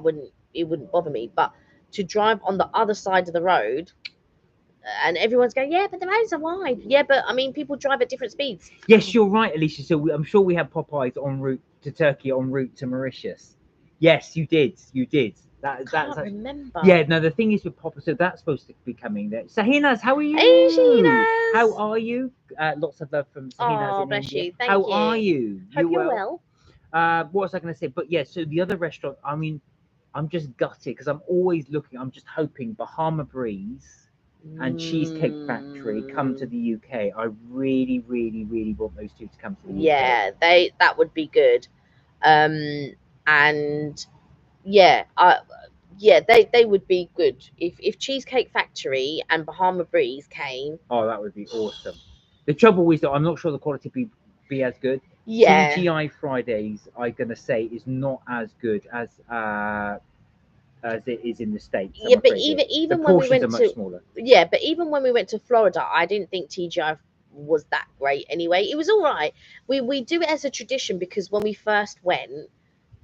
it wouldn't bother me. But to drive on the other side of the road, and everyone's going, yeah, but the roads are wide. Yeah, but I mean, people drive at different speeds. Yes, you're right, Alicia. So I'm sure we had Popeyes en route to Turkey, en route to Mauritius. Yes, you did. You did. I can't remember. Yeah, no, the thing is with Popeyes, so that's supposed to be coming there. Sahinas, how are you? Hey, Shahinas. How are you? Lots of love from Sahinas. Oh, in bless India. you. Thank how you. Are you? Hope you're well. What was I going to say? But yeah, so the other restaurant, I mean, I'm just gutted because I'm always looking, I'm just hoping Bahama Breeze and Cheesecake Factory come to the UK. I really, really, really want those two to come to the UK. Yeah, that would be good. And yeah, they would be good if Cheesecake Factory and Bahama Breeze came. Oh, that would be awesome. The trouble is that I'm not sure the quality be as good. Yeah. TGI Fridays, I'm gonna say, is not as good as it is in the States. I'm Yeah, but afraid the even when we portions are went much to smaller. yeah, but even when we went to Florida, I didn't think TGI was that great anyway. It was all right. We do it as a tradition because when we first went,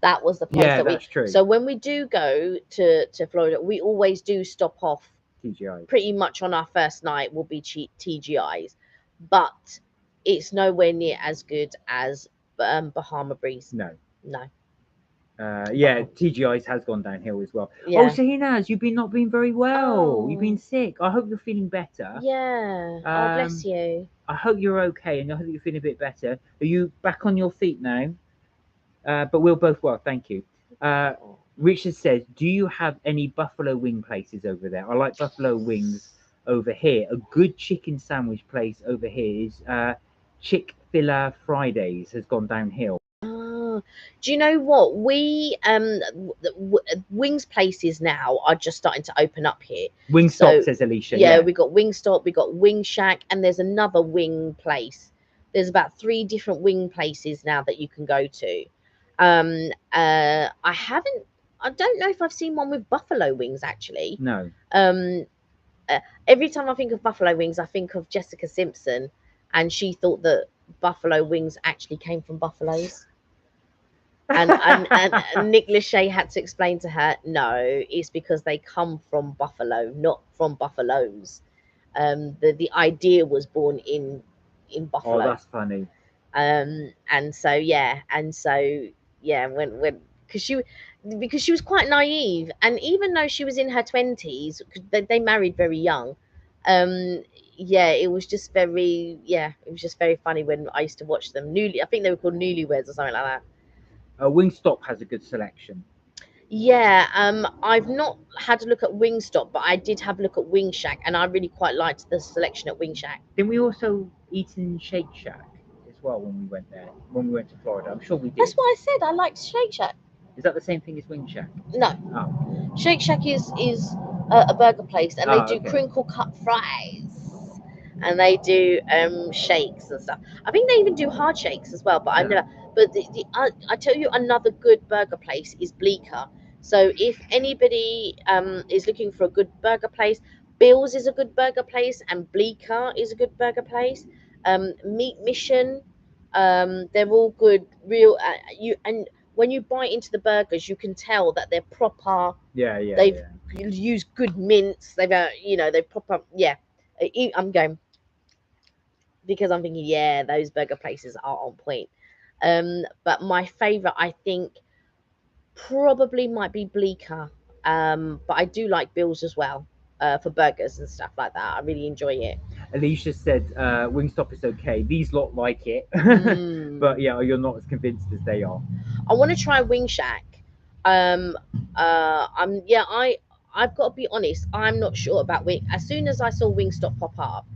that was the place Yeah, that we. that's true. So when we do go to Florida, we always do stop off. TGI. Pretty much on our first night will be TGI's, but it's nowhere near as good as Bahama Breeze. No. No. Yeah, TGI's has gone downhill as well. Oh, Yeah. Sahinaz, you've been not been very well. You've been Oh. sick. I hope you're feeling better. Yeah. Oh, bless you. I hope you're okay, and I hope you're feeling a bit better. Are you back on your feet now? But we're both well, thank you. Richard says, do you have any buffalo wing places over there? I like buffalo wings over here. A good chicken sandwich place over here is Chick-fil-A Fridays has gone downhill. Oh, do you know what wings places now are just starting to open up here. Wingstop, So says Alicia. yeah, Yeah. we got Wingstop, we got Wing Shack, and there's another wing place. There's about 3 different wing places now that you can go to. I don't know if I've seen one with buffalo wings actually. No. Um, every time I think of buffalo wings, I think of Jessica Simpson, and she thought that buffalo wings actually came from buffaloes. And Nick Lachey had to explain to her, no, it's because they come from buffalo, not from buffaloes. The idea was born in Oh, Buffalo. that's funny. And so yeah, when because she was quite naive, and even though she was in her 20s, they married very young. Yeah, it was just very funny when I used to watch them. I think they were called Newlyweds or something like that. Wingstop has a good selection. Yeah, I've not had a look at Wingstop, but I did have a look at Wing Shack, and I really quite liked the selection at Wing Shack. Didn't we also eat in Shake Shack as well when we went there? When we went to Florida, I'm sure we did. That's why I said I liked Shake Shack. Is that the same thing as Wing Shack? No, Oh. Shake Shack is a burger place, and they do Okay. crinkle cut fries, and they do shakes and stuff. I think they even do hard shakes as well, but I never. But I tell you, another good burger place is Bleecker. So if anybody is looking for a good burger place, Bill's is a good burger place, and Bleecker is a good burger place. Meat Mission, they're all good. Real when you bite into the burgers, you can tell that they're proper. Yeah. They've used good mints. They proper. Yeah, I'm going because I'm thinking, yeah, those burger places are on point. But my favorite, I think, probably might be Bleecker. But I do like Bill's as well. For burgers and stuff like that, I really enjoy it. Alicia said Wingstop is okay. These lot like it, but yeah, you're not as convinced as they are. I want to try Wing Shack. I've got to be honest. I'm not sure about Wing. As soon as I saw Wingstop pop up,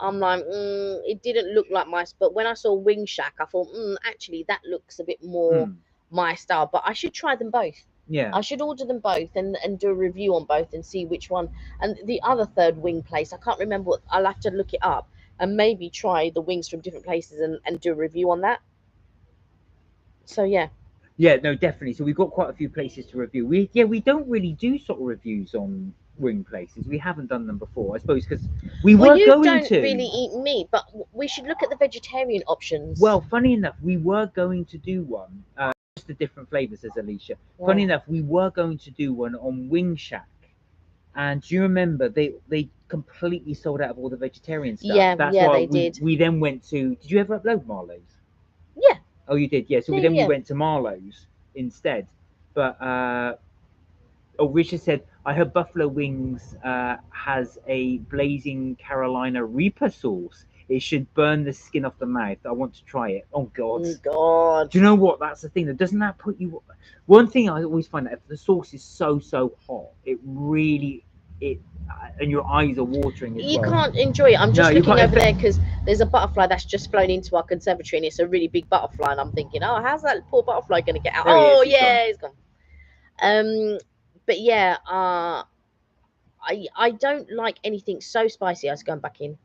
I'm like, it didn't look like my. But when I saw Wing Shack, I thought, actually, that looks a bit more my style. But I should try them both. Yeah. I should order them both and do a review on both and see which one. And the other third wing place, I can't remember what. I'll have to look it up and maybe try the wings from different places and do a review on that. So yeah. Yeah, no, definitely. So we've got quite a few places to review. We don't really do sort of reviews on wing places. We haven't done them before, I suppose, because we were you going don't to. really eat meat, but we should look at the vegetarian options. Well, funny enough, we were going to do one. Just the different flavors, says Alicia. Funny enough, we were going to do one on Wing Shack, and do you remember they completely sold out of all the vegetarian stuff? Yeah, That's why they did. We then went to. Did you ever upload Marlowe's? Yeah. Oh, you did, yeah. So we went to Marlowe's instead. But Richard said, I heard Buffalo Wings has a blazing Carolina Reaper sauce. It should burn the skin off the mouth. I want to try it. Oh God. Oh God. Do you know what? That's the thing. Doesn't that put you? One thing I always find that if the sauce is so hot, it really and your eyes are watering as well. You can't enjoy it. I'm just looking over there because there's a butterfly that's just flown into our conservatory, and it's a really big butterfly. And I'm thinking, oh, how's that poor butterfly going to get out? Oh yeah, he's gone. But yeah, I don't like anything so spicy. I was going back in.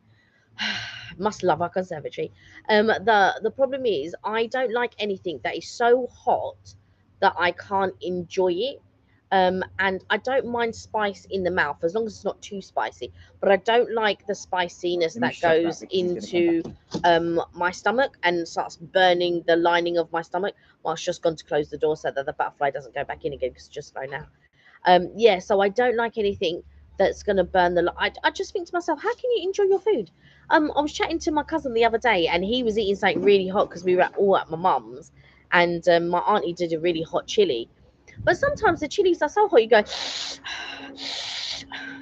Must love our conservatory. The problem is I don't like anything that is so hot that I can't enjoy it. And I don't mind spice in the mouth as long as it's not too spicy. But I don't like the spiciness Let me that shut goes because he's gonna into come back. my stomach and starts burning the lining of my stomach. Well, I've just gone to close the door so that the butterfly doesn't go back in again because it's just flown out. Yeah, so I don't like anything that's going to burn the. I just think to myself, how can you enjoy your food? I was chatting to my cousin the other day, and he was eating something really hot because we were all at my mum's, and my auntie did a really hot chili. But sometimes the chilies are so hot, you go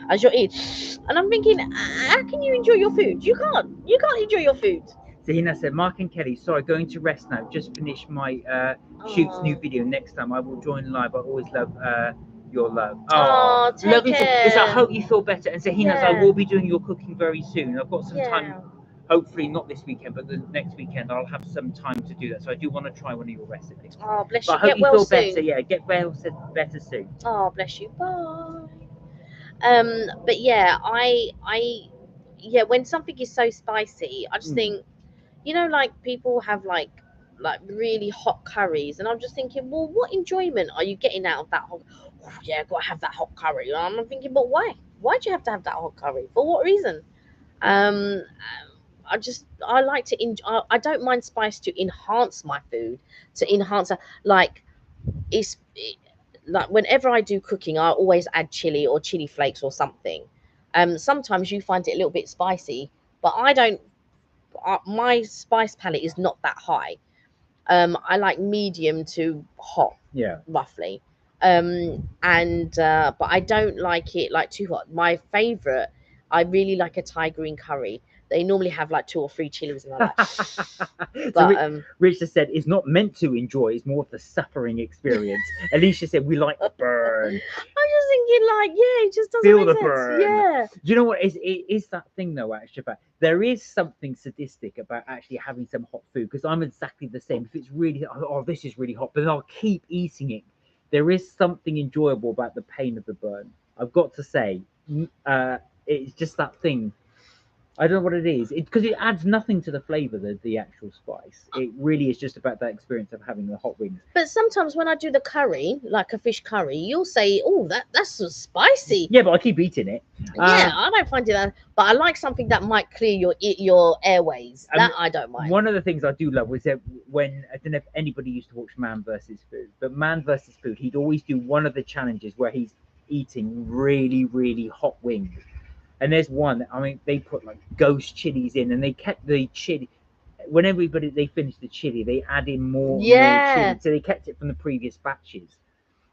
as you're eating, and I'm thinking, how can you enjoy your food? You can't. You can't enjoy your food. Zahina said, Mark and Kelly, sorry, going to rest now. Just finished my shoot's new video. Next time I will join live. I always love your love. Oh, take lovely. care. Listen, I hope you feel better. And Zahina, I Yeah. will be doing your cooking very soon. I've got some Yeah. time. Hopefully not this weekend, but the next weekend I'll have some time to do that. So I do want to try one of your recipes. Oh, bless But you. I hope Get you well feel soon. better. Yeah, get better soon. Oh, bless you. Bye. But yeah, yeah, when something is so spicy, I just think, you know, like people have like really hot curries, and I'm just thinking, well, what enjoyment are you getting out of that hot? Oh, yeah, gotta have that hot curry. And I'm thinking, but why? Why do you have to have that hot curry? For what reason? Um, I like to I don't mind spice to enhance my food, to enhance like like whenever I do cooking, I always add chili or chili flakes or something. Sometimes you find it a little bit spicy, but I don't. My spice palette is not that high. I like medium to hot, Yeah. roughly. And but I don't like it like too hot. My favorite, I really like a Thai green curry. They normally have like 2 or 3 chilies, and I like. So But Richard said it's not meant to enjoy, it's more of the suffering experience. Alicia said we like the burn. I'm just thinking, like, yeah, it just doesn't Feel make the sense. burn. Yeah. Do you know what it is that thing though, actually, about there is something sadistic about actually having some hot food, because I'm exactly the same. If it's really, oh, this is really hot, but then I'll keep eating it. There is something enjoyable about the pain of the burn. I've got to say, it's just that thing. I don't know what it is. Because it adds nothing to the flavour, the actual spice. It really is just about that experience of having the hot wings. But sometimes when I do the curry, like a fish curry, you'll say, "Oh, that's so spicy." Yeah, but I keep eating it. Yeah, I don't find it that, but I like something that might clear your airways. That I don't mind. One of the things I do love was that when, I don't know if anybody used to watch Man vs. Food, but Man vs. Food, he'd always do one of the challenges where he's eating really, really hot wings. And there's one, I mean, they put like ghost chilies in, and they kept the chili. When everybody they finished the chili, they add in more, more chili. So they kept it from the previous batches,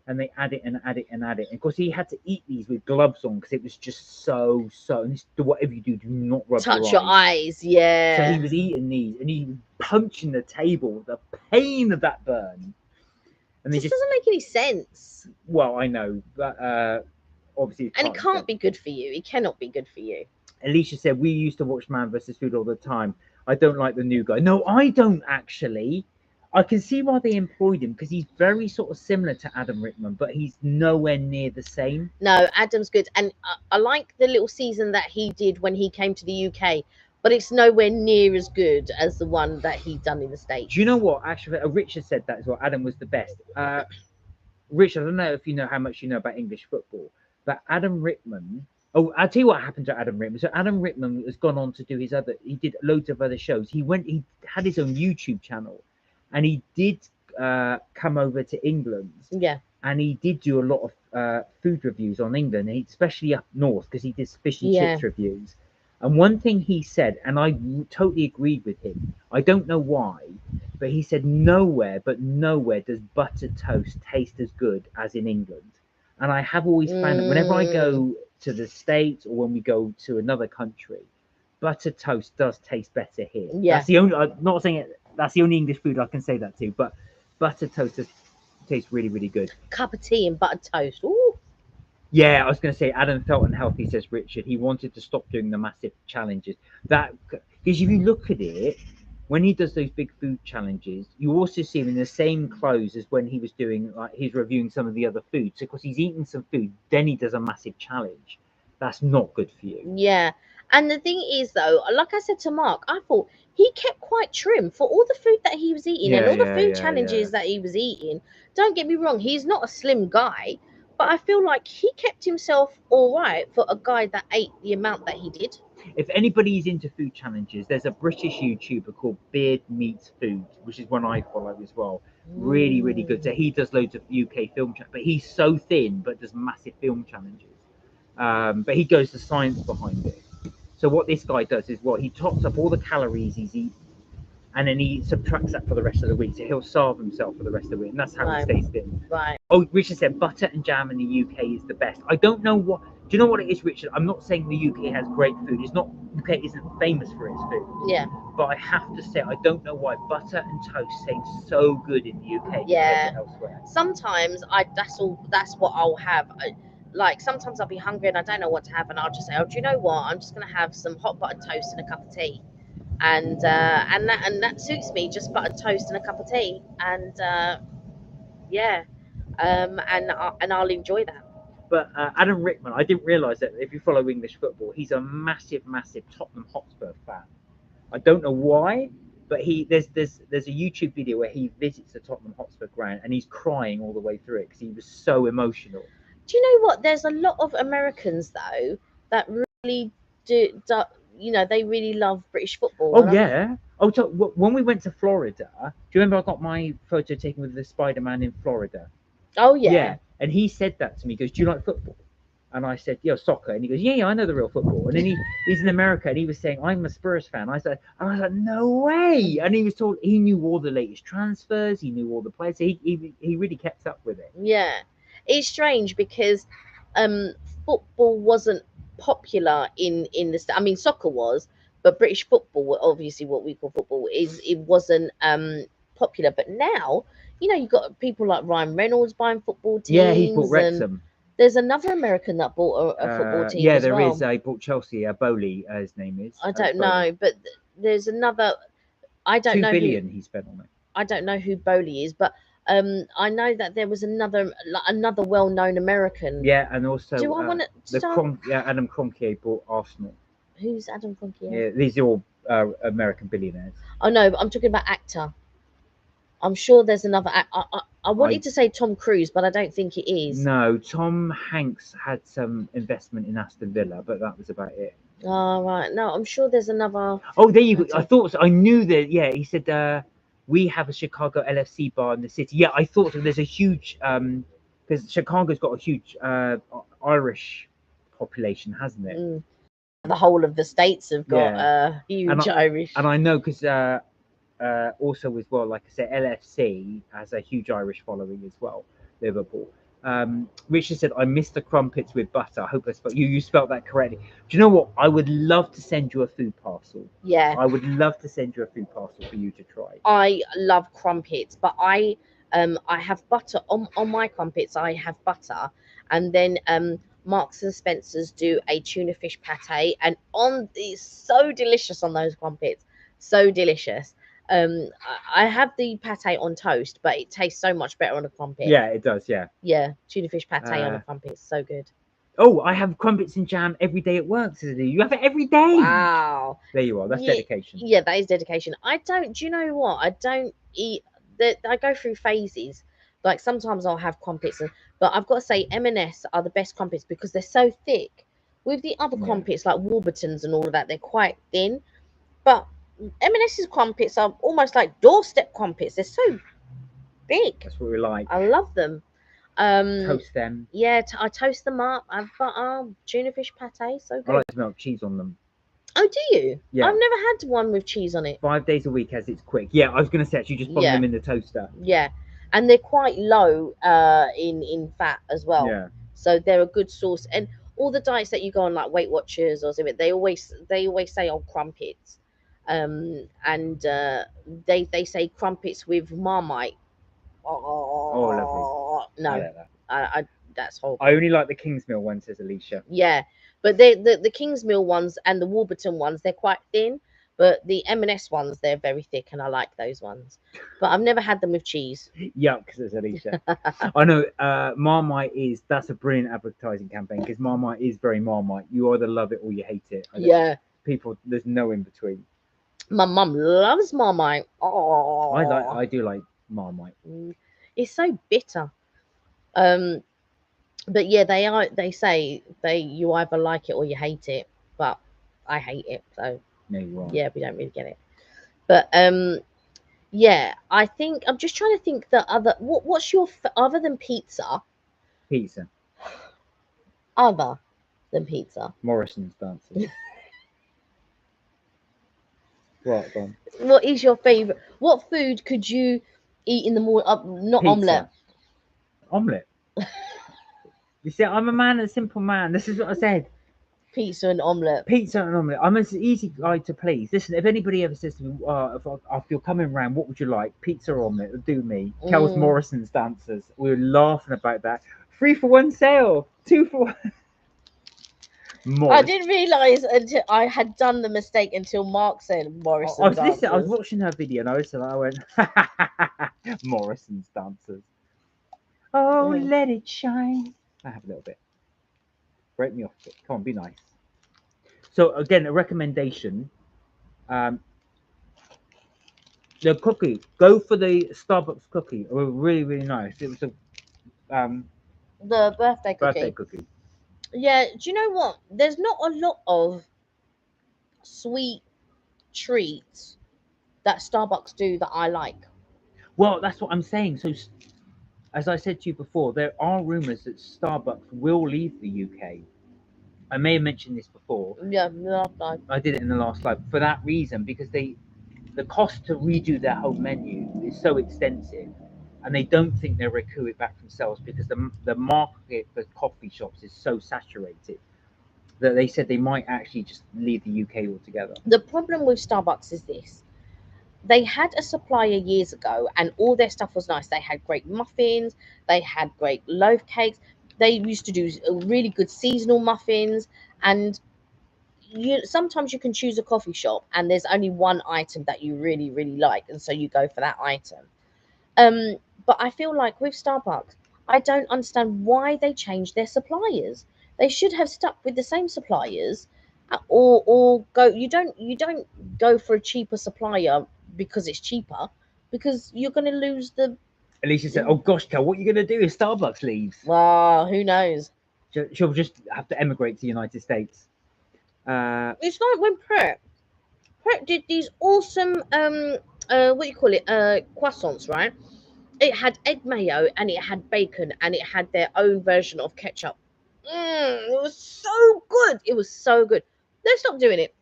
and they add it and add it and add it. And of course, he had to eat these with gloves on because it was just so. And this, whatever you do not rub touch your eyes. Yeah. So he was eating these, and he was punching the table. The pain of that burn. And this doesn't make any sense. Well, I know, but obviously, and it can't be good for you. It cannot be good for you. Alicia said we used to watch Man vs. Food all the time. I don't like the new guy. No, I don't actually. I can see why they employed him, because he's very sort of similar to Adam Rickman, but he's nowhere near the same. No, Adam's good, and I like the little season that he did when he came to the UK, but it's nowhere near as good as the one that he done in the States. Do you know what? Actually, Richard said that as well. Adam was the best. Richard, I don't know if you know how much you know about English football, but Adam Rickman. Oh, I'll tell you what happened to Adam Rickman. So Adam Rickman has gone on to do his other. He did loads of other shows. He had his own YouTube channel, and he did come over to England. Yeah. And he did do a lot of food reviews on England, especially up north, because he did fish and chips reviews. And one thing he said, and I totally agreed with him, I don't know why, but he said nowhere does buttered toast taste as good as in England. And I have always found that whenever I go to the States or when we go to another country, buttered toast does taste better here. Yeah. That's the only, I'm not saying it, that's the only English food I can say that to, but buttered toast tastes really, really good. Cup of tea and buttered toast. Ooh. Yeah, I was going to say Adam felt unhealthy, says Richard. He wanted to stop doing the massive challenges. That, because if you look at it, when he does those big food challenges, you also see him in the same clothes as when he was doing, like, he's reviewing some of the other foods. So, because he's eating some food, then he does a massive challenge. That's not good for you. Yeah, And the thing is, though, like I said to Mark, I thought he kept quite trim for all the food that he was eating and all the food challenges that he was eating. Don't get me wrong, he's not a slim guy, but I feel like he kept himself all right for a guy that ate the amount that he did. If anybody's into food challenges, there's a British YouTuber called Beard Meets Food, which is one I follow as well. Really, really good. So he does loads of UK film challenges, but he's so thin, but does massive film challenges. But he goes the science behind it. So what this guy does is he tops up all the calories he's eaten, and then he subtracts that for the rest of the week. So he'll starve himself for the rest of the week, and that's how he stays thin. Right. Oh, Richard said butter and jam in the UK is the best. I don't know what. Do you know what it is, Richard? I'm not saying the UK has great food. It's not. UK isn't famous for its food. Yeah. But I have to say, I don't know why butter and toast taste so good in the UK compared to elsewhere. Sometimes that's what I'll have. Like sometimes I'll be hungry and I don't know what to have, and I'll just say, oh, do you know what? I'm just gonna have some hot buttered toast and a cup of tea, and that suits me. Just buttered toast and a cup of tea, and and I'll enjoy that. But Adam Rickman, I didn't realise that if you follow English football, he's a massive Tottenham Hotspur fan. I don't know why, but there's a YouTube video where he visits the Tottenham Hotspur ground and he's crying all the way through it because he was so emotional. Do you know what? There's a lot of Americans though that really do they really love British football. Oh yeah. When we went to Florida, do you remember I got my photo taken with the Spider-Man in Florida? Oh yeah. Yeah. And he said that to me. He goes, "Do you like football?" And I said, "Yeah, soccer." And he goes, "Yeah, I know the real football." And then he's in America and he was saying, "I'm a Spurs fan." I was like, "No way!" And he was told he knew all the latest transfers, he knew all the players. He really kept up with it. Yeah, it's strange because football wasn't popular in the. I mean, soccer was, but British football, obviously what we call football, it wasn't popular. But now, you've got people like Ryan Reynolds buying football teams. Yeah, he bought Wrexham. There's another American that bought a football team. Yeah, as there well. is. He bought Chelsea. Bowley, his name is. I don't know, but there's another. I don't know. $2 billion he spent on it. I don't know who Bowley is, but I know that there was another well-known American. Yeah, and also do I want to Adam Kroenke bought Arsenal. Who's Adam Kroenke? Yeah, these are all American billionaires. Oh no, but I'm talking about actor. I'm sure there's another. I wanted to say Tom Cruise, but I don't think it is. No, Tom Hanks had some investment in Aston Villa, but that was about it. Oh right, no, I'm sure there's another. Oh, there you go. I thought so. I knew that. Yeah, he said we have a Chicago LFC bar in the city. Yeah, I thought so. There's a huge because Chicago's got a huge Irish population, hasn't it? Mm. The whole of the states have got huge Irish. And I know because also as well, like I said, LFC has a huge Irish following as well. Liverpool. Richard said, "I missed the crumpets with butter." I hope you spelled that correctly. Do you know what? I would love to send you a food parcel. Yeah, I would love to send you a food parcel for you to try. I love crumpets, but I have butter on my crumpets. I have butter, and then Marks and Spencer's do a tuna fish pate, and it's so delicious on those crumpets, so delicious. I have the pate on toast, but it tastes so much better on a crumpet. Yeah, it does. Yeah, tuna fish pate on a crumpet, so good. Oh, I have crumpets and jam every day at work, Susie. You have it every day. Wow. There you are. That's dedication. Yeah, that is dedication. Do you know what? I don't eat I go through phases. Like sometimes I'll have crumpets, but I've got to say M&S are the best crumpets because they're so thick. With the other crumpets like Warburtons and all of that, they're quite thin. But M&S's crumpets are almost like doorstep crumpets. They're so big. That's what we like. I love them. Toast them. Yeah, I toast them up. I've got tuna fish pate, so good. I like to melt cheese on them. Oh, do you? Yeah. I've never had one with cheese on it. 5 days a week as it's quick. Yeah, I was going to say actually just put them in the toaster. Yeah, and they're quite low in fat as well. Yeah. So they're a good source. And all the diets that you go on, like Weight Watchers or something, they always say crumpets. And they say crumpets with Marmite. Oh, lovely. No, I that's horrible. I only like the Kingsmill ones, says Alicia. Yeah, but the Kingsmill ones and the Warburton ones, they're quite thin. But the M&S ones, they're very thick, and I like those ones. But I've never had them with cheese. Yuck, says Alicia. I know Marmite that's a brilliant advertising campaign because Marmite is very Marmite. You either love it or you hate it. Yeah, People, there's no in between. my mum loves Marmite. Oh, I do like Marmite. It's so bitter. But yeah, they say you either like it or you hate it, but I hate it, so No, you're wrong. yeah, we don't really get it. But yeah, I think I'm just trying to think the other what's your other than pizza, Pizza. other than pizza, Morrison's dancing. Right, go on. what is your favorite? What food could you eat in the morning? Not Pizza. omelette. Omelette. You see, I'm a simple man. This is what I said. Pizza and omelette. Pizza and omelette. I'm an easy guy to please. Listen, if anybody ever says to me, if you're coming round, what would you like? Pizza or omelette? It'll do me. Kel's Morrison's dancers. We were laughing about that. 3 for 1 sale. 2 for 1. I didn't realise until I had done the mistake until Mark said Morrison. I was watching her video and I went, Morrison's dancers. Oh, let it shine. I have a little bit. Break me off a bit. Come on, be nice. So again, a recommendation. The cookie. Go for the Starbucks cookie. It was really, really nice. It was a the birthday cookie. birthday cookie. Yeah, do you know what? There's not a lot of sweet treats that Starbucks do that I like. Well, that's what I'm saying. So, as I said to you before, there are rumours that Starbucks will leave the UK. I may have mentioned this before. Yeah, last time. I did it in the last slide for that reason, because the cost to redo their whole menu is so extensive, and they don't think they'll recoup it back themselves because the market for coffee shops is so saturated that they said they might actually just leave the UK altogether. The problem with Starbucks is this. They had a supplier years ago and all their stuff was nice. They had great muffins, they had great loaf cakes, they used to do really good seasonal muffins, and sometimes you can choose a coffee shop and there's only one item that you really, really like, and so you go for that item. But I feel like with Starbucks, I don't understand why they changed their suppliers. They should have stuck with the same suppliers, or go. You don't go for a cheaper supplier because it's cheaper, because you're going to lose the. Alicia said, "Oh gosh, Kel, what are you going to do if Starbucks leaves?" Well, who knows? She'll just have to emigrate to the United States. It's like when Pret did these awesome what do you call it, croissants, right? It had egg mayo and it had bacon and it had their own version of ketchup. It was so good. It was so good. They stopped doing it.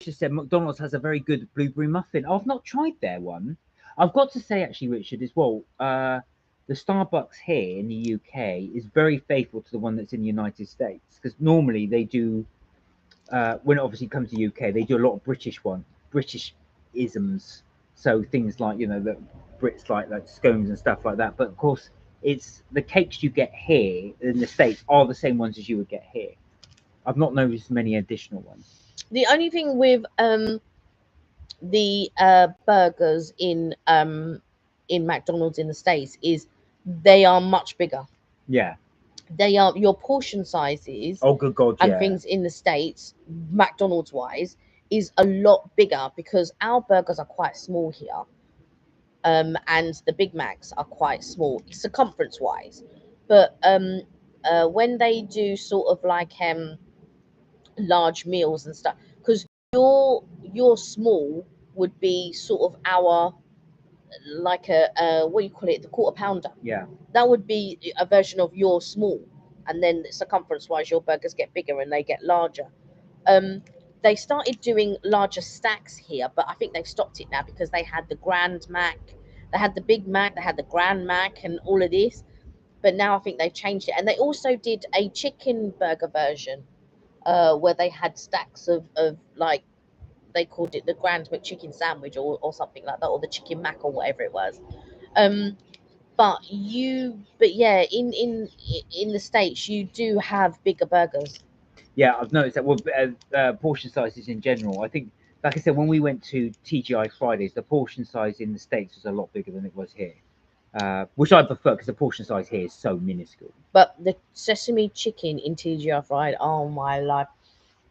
She said McDonald's has a very good blueberry muffin. I've not tried their one. I've got to say, actually, Richard, as well, the Starbucks here in the UK is very faithful to the one that's in the United States, because normally they do, when it obviously comes to UK, they do a lot of British isms. So things like, the Brits like scones and stuff like that. But of course, it's the cakes you get here in the States are the same ones as you would get here. I've not noticed many additional ones. The only thing with the burgers in McDonald's in the States is they are much bigger. Yeah. They are, your portion sizes. Oh, good God, yeah. And things in the States, McDonald's wise, is a lot bigger because our burgers are quite small here. And the Big Macs are quite small circumference wise. But when they do sort of like large meals and stuff, because your small would be sort of our, like a what do you call it, the quarter pounder. Yeah. That would be a version of your small, and then circumference wise your burgers get bigger and they get larger. They started doing larger stacks here, but I think they've stopped it now because they had the Grand Mac, they had the Big Mac, they had the Grand Mac and all of this. But now I think they've changed it, and they also did a chicken burger version where they had stacks of like, they called it the Grand McChicken sandwich or something like that, or the Chicken Mac or whatever it was. But yeah, in the States you do have bigger burgers. Yeah, I've noticed that. Well, portion sizes in general, I think like I said, when we went to TGI Fridays, the portion size in the States was a lot bigger than it was here, which I prefer because the portion size here is so minuscule. But the sesame chicken in TGI Fried, oh my life,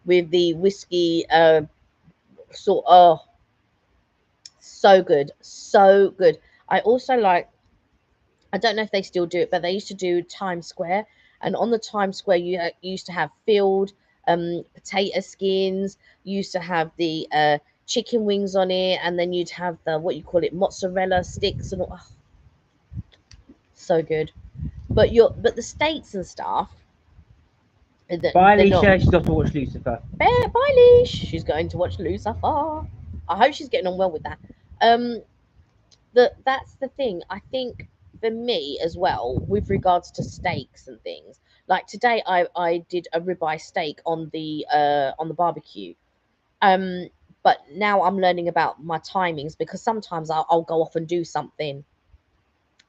with the whiskey oh, so good, so good. I also like, I don't know if they still do it, but they used to do Times Square, and on the Times Square you used to have filled potato skins. You used to have the chicken wings on it, and then you'd have the, what you call it, mozzarella sticks and all. Oh, so good. But the States and stuff. Bye, They're not. Alicia. She's off to watch Lucifer. Bye, Leash. She's going to watch Lucifer. I hope she's getting on well with that. That's the thing. I think for me as well, with regards to steaks and things. Like today, I did a ribeye steak on the barbecue. But now I'm learning about my timings, because sometimes I'll go off and do something,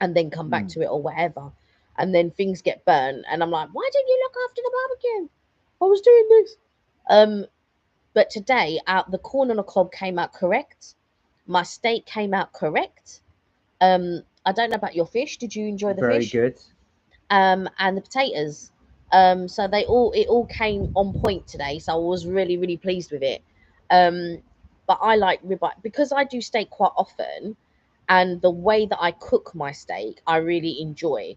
and then come back to it or whatever, and then things get burnt, and I'm like, why didn't you look after the barbecue? I was doing this. But today, the corn on the cob came out correct. My steak came out correct. I don't know about your fish. Did you enjoy the Very fish? good. And the potatoes. So it all came on point today. So I was really, really pleased with it. But I like ribeye because I do steak quite often, and the way that I cook my steak, I really enjoy.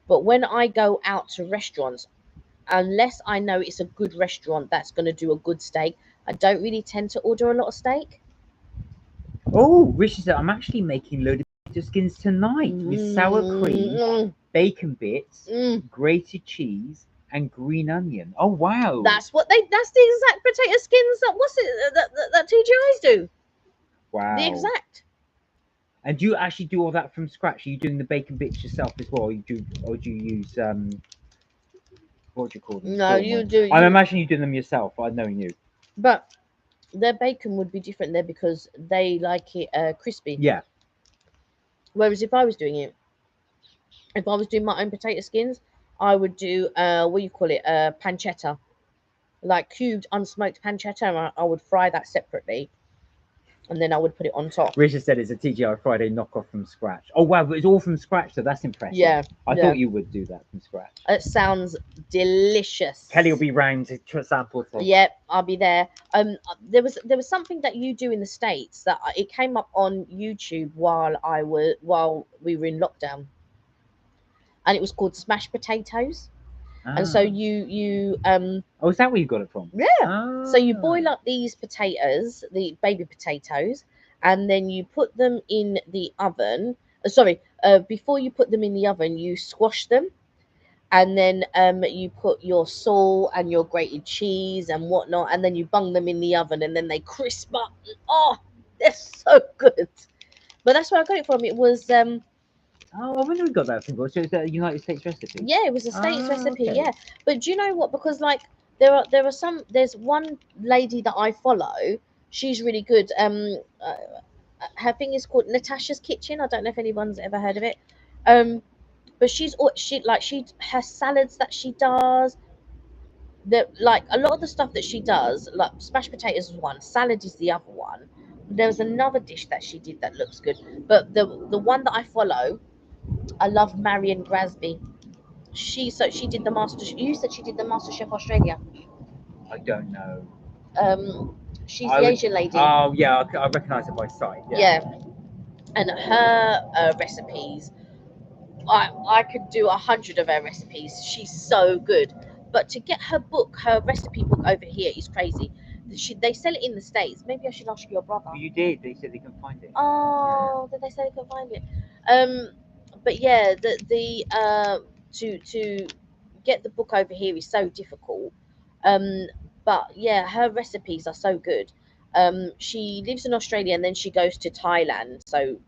But when I go out to restaurants, unless I know it's a good restaurant that's going to do a good steak, I don't really tend to order a lot of steak. Oh, Richard said, I'm actually making load of potato skins tonight with sour cream, bacon bits, grated cheese, and green onion. Oh, wow. That's the exact potato skins that TGI's do. Wow. The exact. And do you actually do all that from scratch? Are you doing the bacon bits yourself as well? Or do you use what do you call them? No, you do. I'm imagining you do them yourself. I knowing you. But their bacon would be different there because they like it crispy. Yeah. Whereas if I was doing my own potato skins, I would do what do you call it, pancetta, like cubed unsmoked pancetta. And I would fry that separately, and then I would put it on top. Richard said it's a TGI Friday knockoff from scratch. Oh wow, but it's all from scratch, so that's impressive. Yeah, I thought you would do that from scratch. It sounds delicious. Kelly will be round to sample things. Yep, I'll be there. There was something that you do in the States that it came up on YouTube while we were in lockdown, and it was called smashed potatoes. And so you oh, is that where you got it from? Yeah. So you boil up these potatoes, the baby potatoes, and then you put them in the oven. Before you put them in the oven, you squash them, and then you put your salt and your grated cheese and whatnot, and then you bung them in the oven, and then they crisp up. Oh, they're so good. But that's where I got it from. It was oh, I wonder who got that from. So it's a United States recipe. Yeah, it was a States recipe. Okay. Yeah, but do you know what? Because like there's one lady that I follow. She's really good. Her thing is called Natasha's Kitchen. I don't know if anyone's ever heard of it. But her salads that she does. Like a lot of the stuff that she does, like smashed potatoes is one, salad is the other one. There's another dish that she did that looks good, but the one that I follow, I love Marion Grasby. She did the master. You said she did the MasterChef Australia. I don't know. She's the Asian lady. Oh yeah, I recognise her by sight. Yeah. And her recipes, I could do 100 of her recipes. She's so good. But to get her recipe book over here is crazy. They sell it in the States. Maybe I should ask your brother. You did. They said they can find it. Oh, did they say they can find it? But yeah, to get the book over here is so difficult. But yeah, her recipes are so good. She lives in Australia and then she goes to Thailand. So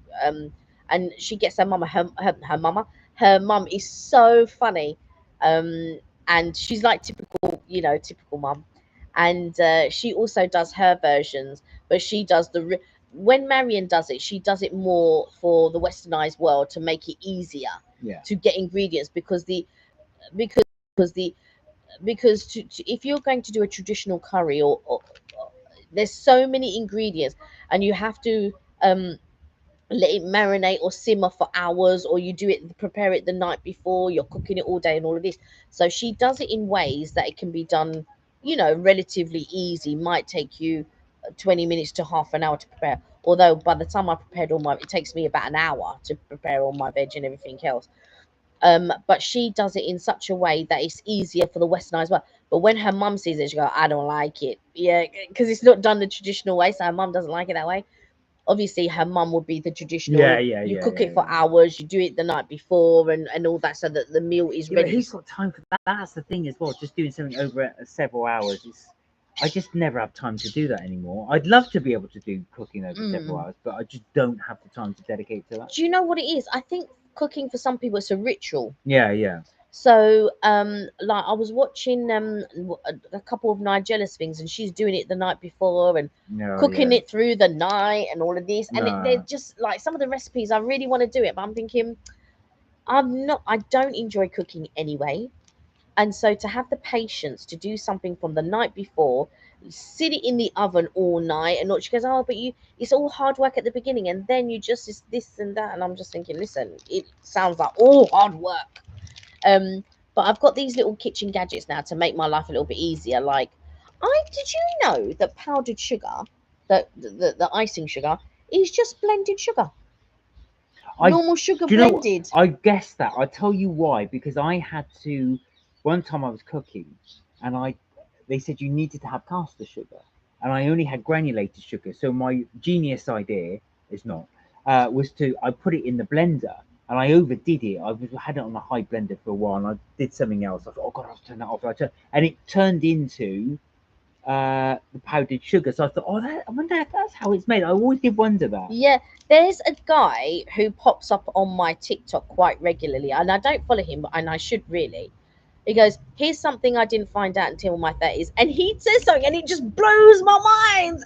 and she gets her mama. Her mum is so funny. And she's like typical mum. And she also does her versions, but she does when Marion does it, she does it more for the westernized world to make it easier to get ingredients, because if you're going to do a traditional curry or there's so many ingredients, and you have to um let it marinate or simmer for hours, or you do it, prepare it the night before, you're cooking it all day and all of this. So she does it in ways that it can be done, relatively easy. Might take you 20 minutes to half an hour to prepare, although by the time I prepared all my, it takes me about an hour to prepare all my veg and everything else. But she does it in such a way that it's easier for the Western as well. But when her mum sees it, she go, I don't like it. Yeah, because it's not done the traditional way, so her mum doesn't like it that way. Obviously her mum would be the Yeah, traditional, yeah, you yeah, cook yeah, it for yeah. hours, you do it the night before, and all that, so that the meal is Yeah, but ready. who's got time for that? That's the thing as well. Just doing something over several hours is. I just never have time to do that anymore. I'd love to be able to do cooking over several Mm. hours, but I just don't have the time to dedicate to that. Do you know what it is? I think cooking for some people it's a ritual. Yeah, yeah. So like I was watching a couple of Nigella's things, and she's doing it the night before and No, cooking yeah. it through the night and all of this, and they're No. just like some of the recipes I really want to do it, but I'm thinking I don't enjoy cooking anyway. And so to have the patience to do something from the night before, sit it in the oven all night, and not, she goes, oh, but it's all hard work at the beginning, and then you just it's this and that, and I'm just thinking, listen, it sounds like all hard work. Um, but I've got these little kitchen gadgets now to make my life a little bit easier. Like, I did you know that powdered sugar, the icing sugar, is just blended sugar, I do normal sugar you know blended. I guessed that. I tell you why, because I had to one time I was cooking and I they said you needed to have caster sugar and I only had granulated sugar. So my genius idea is not was to I put it in the blender and I overdid it. Had it on a high blender for a while and I did something else. I thought, oh god, I'll turn that off. And it turned into the powdered sugar. So I thought, oh, I wonder if that's how it's made. I always did wonder that. Yeah, there's a guy who pops up on my TikTok quite regularly, and I don't follow him, and I should really. He goes, here's something I didn't find out until my 30s. And he says something, and it just blows my mind.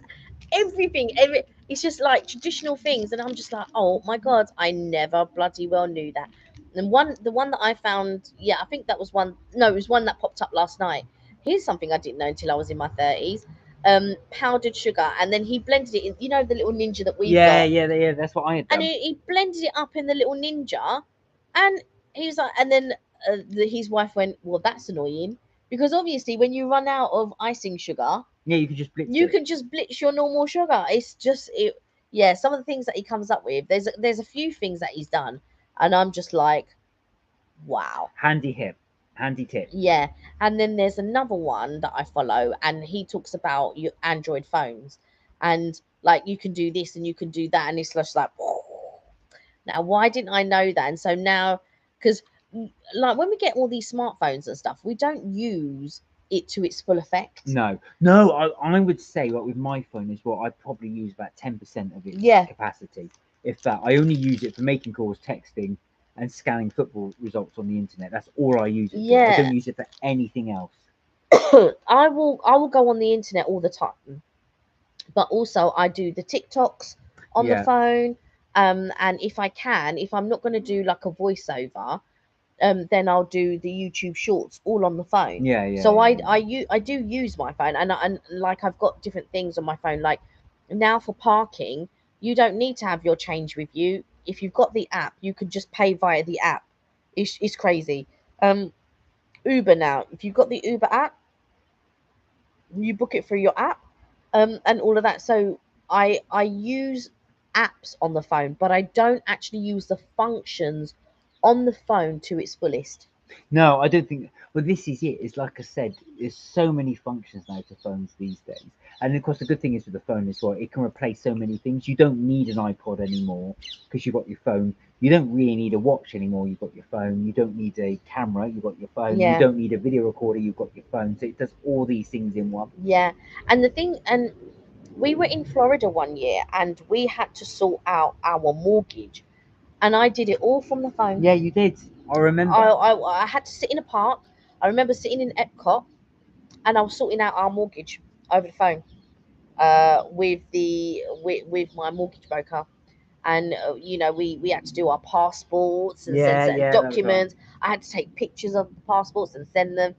It's just like traditional things. And I'm just like, oh my God, I never bloody well knew that. And the one that I found, yeah, I think that was one, no, it was one that popped up last night. Here's something I didn't know until I was in my 30s. Powdered sugar. And then he blended it in, the little ninja that we've Yeah, got. yeah, yeah. That's what I had And done. he blended it up in the little ninja, and he was like, and then his wife went, well, that's annoying, because obviously when you run out of icing sugar, Yeah, you could just blitz you it. can just blitz your normal sugar. It's just it. Yeah, some of the things that he comes up with, there's a few things that he's done, and I'm just like, wow. Handy tip. Yeah, and then there's another one that I follow, and he talks about your Android phones, and like you can do this and you can do that, and it's just like, now why didn't I know that? And so now, because like when we get all these smartphones and stuff, we don't use it to its full effect. No. I would say like with my phone as well, I probably use about 10% of its Yeah, capacity, if that. I only use it for making calls, texting, and scanning football results on the internet. That's all I use it for. I yeah. don't use it for anything else. I will go on the internet all the time, but also I do the TikToks on the Yeah, phone. And if I can, if I'm not going to do like a voiceover, then I'll do the YouTube shorts all on the phone. yeah, yeah, So yeah, I do use my phone, and like I've got different things on my phone. Like now for parking, you don't need to have your change with you. If you've got the app, you can just pay via the app. It's crazy. Um, Uber now, if you've got the Uber app, you book it through your app, and all of that. So I use apps on the phone, but I don't actually use the functions on the phone to its fullest. No, I don't think. Well, this is it. It's like I said, there's so many functions now to phones these days. And of course, the good thing is with the phone as well, it can replace so many things. You don't need an iPod anymore because you've got your phone. You don't really need a watch anymore. You've got your phone. You don't need a camera. You've got your phone. You Yeah, don't need a video recorder. You've got your phone. So it does all these things in one. yeah. And we were in Florida one year, and we had to sort out our mortgage, and I did it all from the phone. Yeah, you did. I I, remember. I, I had to sit in a park. I remember sitting in Epcot, and I was sorting out our mortgage over the phone, with my mortgage broker. And we had to do our passports and send Yeah, certain yeah, that was right. documents. I had to take pictures of the passports and send them.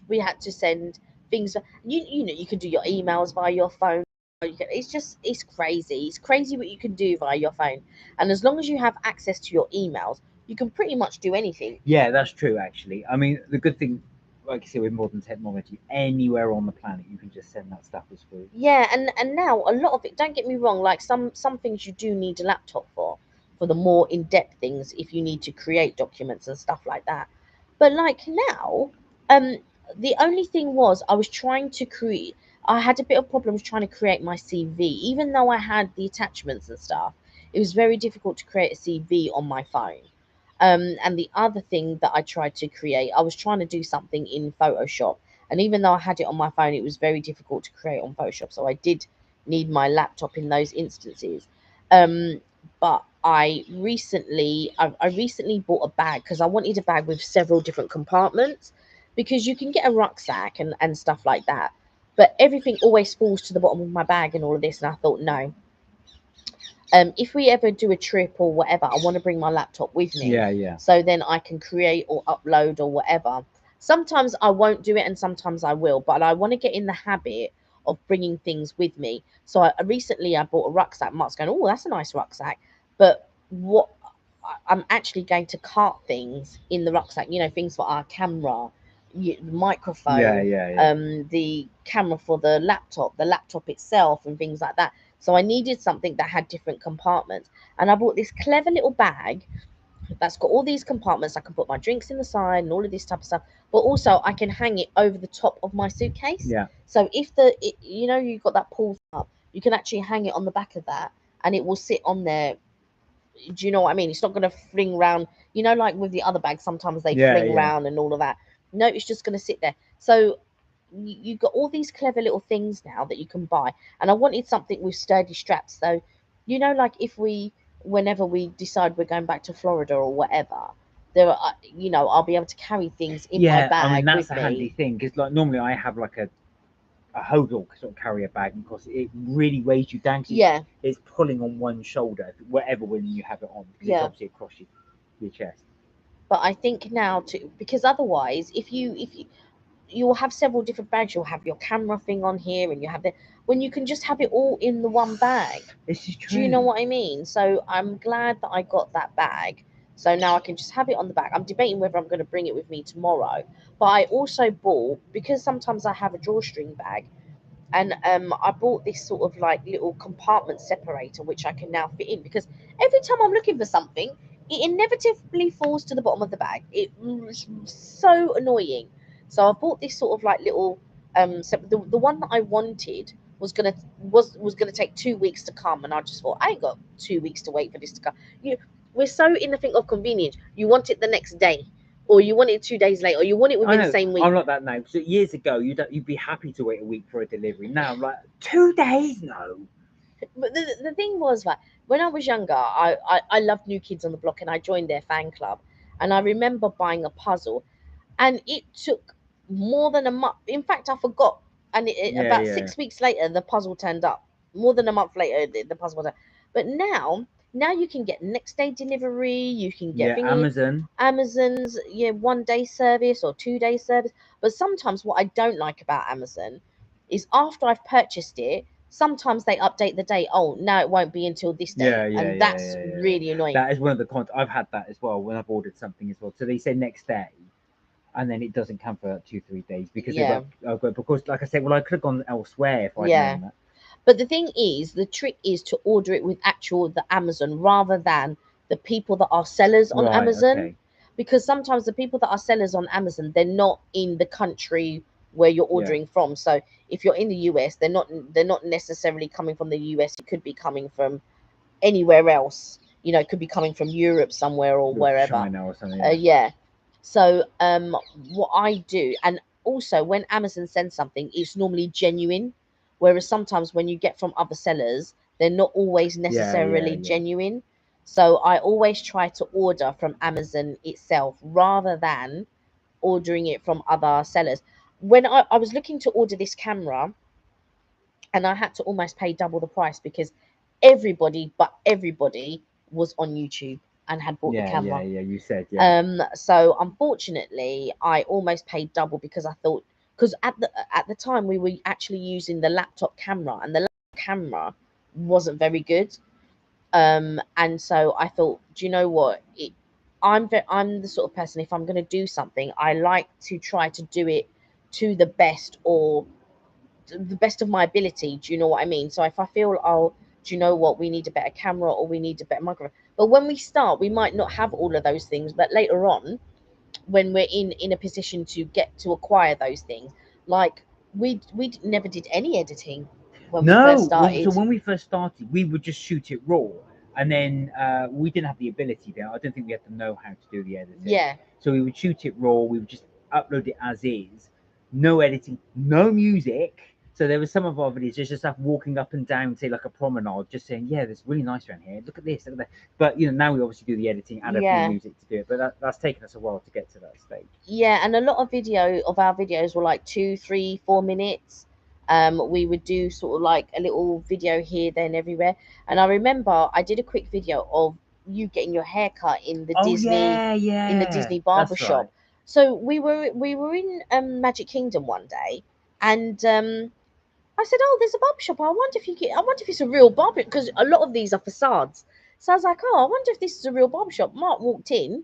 We had to send things. You can do your emails via your phone. It's crazy. It's crazy what you can do via your phone. And as long as you have access to your emails, you can pretty much do anything. Yeah, that's true. Actually, I mean, the good thing, like you say, with modern technology, anywhere on the planet, you can just send that stuff as food. Yeah, and now a lot of it, don't get me wrong, like some things you do need a laptop for the more in-depth things if you need to create documents and stuff like that. But like now, um the only thing was I was trying to create I had a bit of problems trying to create my CV. Even though I had the attachments and stuff, it was very difficult to create a CV on my phone. And the other thing that I tried to create, I was trying to do something in Photoshop, and even though I had it on my phone, it was very difficult to create on Photoshop. So I did need my laptop in those instances. But I recently bought a bag because I wanted a bag with several different compartments, because you can get a rucksack and stuff like that. But everything always falls to the bottom of my bag and all of this, and I thought, no, if we ever do a trip or whatever, I want to bring my laptop with me, Yeah, yeah, so then I can create or upload or whatever. Sometimes I won't do it and sometimes I will, but I want to get in the habit of bringing things with me. So recently I bought a rucksack. Mark's going, oh, that's a nice rucksack. But what I'm actually going to cart things in the rucksack, things for our camera, the yeah, microphone, yeah, yeah. the camera for the laptop itself, and things like that. So I needed something that had different compartments. And I bought this clever little bag that's got all these compartments. I can put my drinks in the side and all of this type of stuff. But also I can hang it over the top of my suitcase. Yeah. So if you've got that pull up, you can actually hang it on the back of that, and it will sit on there. Do you know what I mean? It's not going to fling round, like with the other bags, sometimes they Yeah, fling yeah. round and all of that. No, it's just going to sit there. So you've got all these clever little things now that you can buy. And I wanted something with sturdy straps. So, like if whenever we decide we're going back to Florida or whatever, I'll be able to carry things in my Yeah, I mean bag that's with a handy me. thing because like normally I have like a hodl sort of carrier bag because it really weighs you down 'cause Yeah, it's pulling on one shoulder whatever when you have it on because it's yeah. obviously across your chest. But I think now too, because otherwise, if you you'll have several different bags. You'll have your camera thing on here, and you have the when you can just have it all in the one bag. This is Do you know true. what I mean? So I'm glad that I got that bag. So now I can just have it on the back. I'm debating whether I'm going to bring it with me tomorrow. But I also bought, because sometimes I have a drawstring bag, and I bought this sort of like little compartment separator which I can now fit in, because every time I'm looking for something, it inevitably falls to the bottom of the bag. It's so annoying. So I bought this sort of like little the one that I wanted was gonna take 2 weeks to come, and I just thought, I ain't got 2 weeks to wait for this to come. We're so in the thing of convenience. You want it the next day, or you want it 2 days later, or you want it I within the know same week. I'm like that now. So years ago you'd be happy to wait a week for a delivery. Now I'm like 2 days, no. But the thing was that when I was younger, I loved New Kids on the Block, and I joined their fan club. And I remember buying a puzzle, and it took more than a month. In fact, I forgot. And Yeah, about yeah, 6 weeks later, the puzzle turned up. More than a month later, the puzzle was up. But now you can get next day delivery. You can get yeah. thingy, Amazon. Amazon's, 1 day service or 2 day service. But sometimes what I don't like about Amazon is after I've purchased it, sometimes they update the date. Oh, now it won't be until this Yeah, date, yeah, and yeah, that's yeah, yeah. really annoying. That is one of the cons. I've had that as well when I've ordered something as well. So they say next day, and then it doesn't come for like 2 3 days because they've Yeah, because like I said, well I could have gone elsewhere if I'd yeah. known that. But the thing is, the trick is to order it with the Amazon, rather than the people that are sellers on Right. Amazon, Okay. because sometimes the people that are sellers on Amazon, they're not in the country where you're Yeah. ordering from. So if you're in the US, they're not necessarily coming from the US. It could be coming from anywhere else. It could be coming from Europe somewhere or Or wherever. China or something. Yeah. Yeah. So what I do, and also when Amazon sends something, it's normally genuine, whereas sometimes when you get from other sellers, they're not always Yeah. Yeah. necessarily Yeah. genuine. So I always try to order from Amazon itself rather than ordering it from other sellers. When I was looking to order this camera, and I had to almost pay double the price, because everybody was on YouTube and had bought the Yeah. Yeah. camera. Yeah. You said yeah. So unfortunately, I almost paid double, because I thought, because at the time we were actually using the laptop camera, and the camera wasn't very good. And so I thought, do you know what? I'm the sort of person, if I'm going to do something, I like to try to do it to the best, or the best of my ability. Do you know what I mean? So if I feel, oh, do you know what, we need a better camera or we need a better microphone. But when we start, we might not have all of those things. But later on, when we're in a position to get to acquire those things, like we never did any editing when we first started. So when we first started, we would just shoot it raw, and then we didn't have the ability there. I don't think we had to know how to do the editing. Yeah. So we would shoot it raw. We would just upload it as is, no editing, no music. So there was some of our videos just us walking up and down, say like a promenade, just saying, yeah, this is really nice around here. Look at this, look at that. But you know, now we obviously do the editing, add a few music to do it. But that's taken us a while to get to that stage. Yeah, and a lot of our videos were like 2, 3, 4 minutes. We would do sort of like a little video here, then everywhere. And I remember I did a quick video of you getting your hair cut in the in the Disney barbershop. Right. So we were in Magic Kingdom one day, and I said, "Oh, there's a barbershop. I wonder if it's a real barber, because a lot of these are facades." So I was like, "Oh, I wonder if this is a real barbershop." Mark walked in,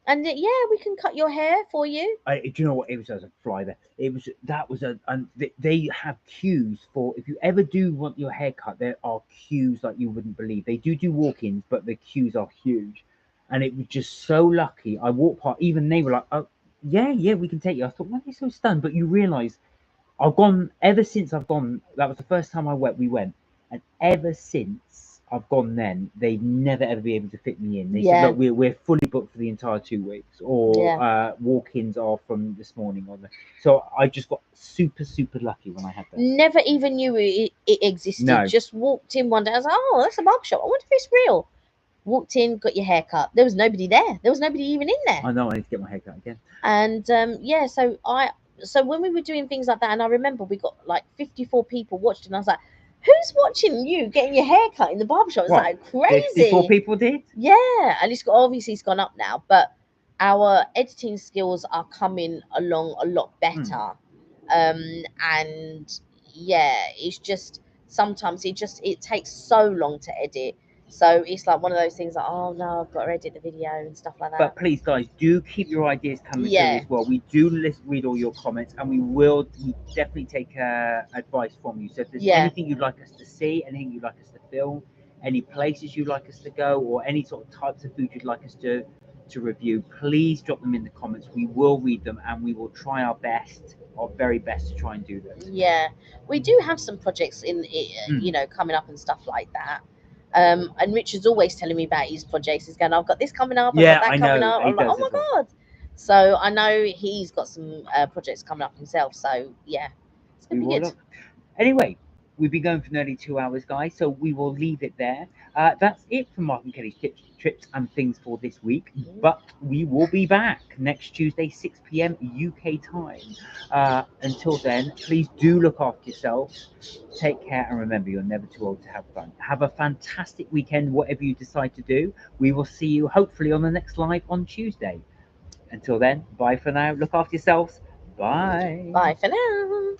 and yeah, we can cut your hair for you. Do you know what? It was as a fly there. And they have queues for, if you ever do want your hair cut, there are queues like you wouldn't believe. They do walk-ins, but the queues are huge. And it was just so lucky. I walked past, even they were like, oh, yeah, we can take you. I thought, why are they so stunned? But you realise, I've gone, ever since I've gone, that was the first time we went. And ever since I've gone then, they've never ever be able to fit me in. They said, look, we're fully booked for the entire 2 weeks, or walk-ins are from this morning on the. So I just got super lucky when I had that. Never even knew it existed. No. Just walked in one day. I was like, oh, that's a barbershop. I wonder if it's real. Walked in, got your hair cut. There was nobody there. There was nobody even in there. I know, I need to get my hair cut again. And yeah, so when we were doing things like that, and I remember we got like 54 people watched, and I was like, who's watching you getting your hair cut in the barbershop? It's like crazy. 54 people did? Yeah, and obviously it's gone up now, but our editing skills are coming along a lot better. And yeah, it's just sometimes it takes so long to edit. So it's like one of those things like, oh no, I've got to edit the video and stuff like that. But please, guys, do keep your ideas coming through as well. We do read all your comments, and we definitely take advice from you. So if there's anything you'd like us to see, anything you'd like us to film, any places you'd like us to go, or any sort of types of food you'd like us to review, please drop them in the comments. We will read them, and we will try our very best to try and do this. Yeah, we do have some projects you know, coming up and stuff like that. And Richard's always telling me about his projects. He's going, I've got this coming up, I've got that coming up. I'm like, oh my God. So I know he's got some projects coming up himself. So yeah, it's going to be good. Anyway, we've been going for nearly 2 hours, guys, so we will leave it there. That's it for Mark and Kelly's tips, trips and things for this week. But we will be back next Tuesday, 6 p.m. UK time. Until then, please do look after yourselves. Take care, and remember, you're never too old to have fun. Have a fantastic weekend, whatever you decide to do. We will see you hopefully on the next live on Tuesday. Until then, bye for now. Look after yourselves. Bye. Bye for now.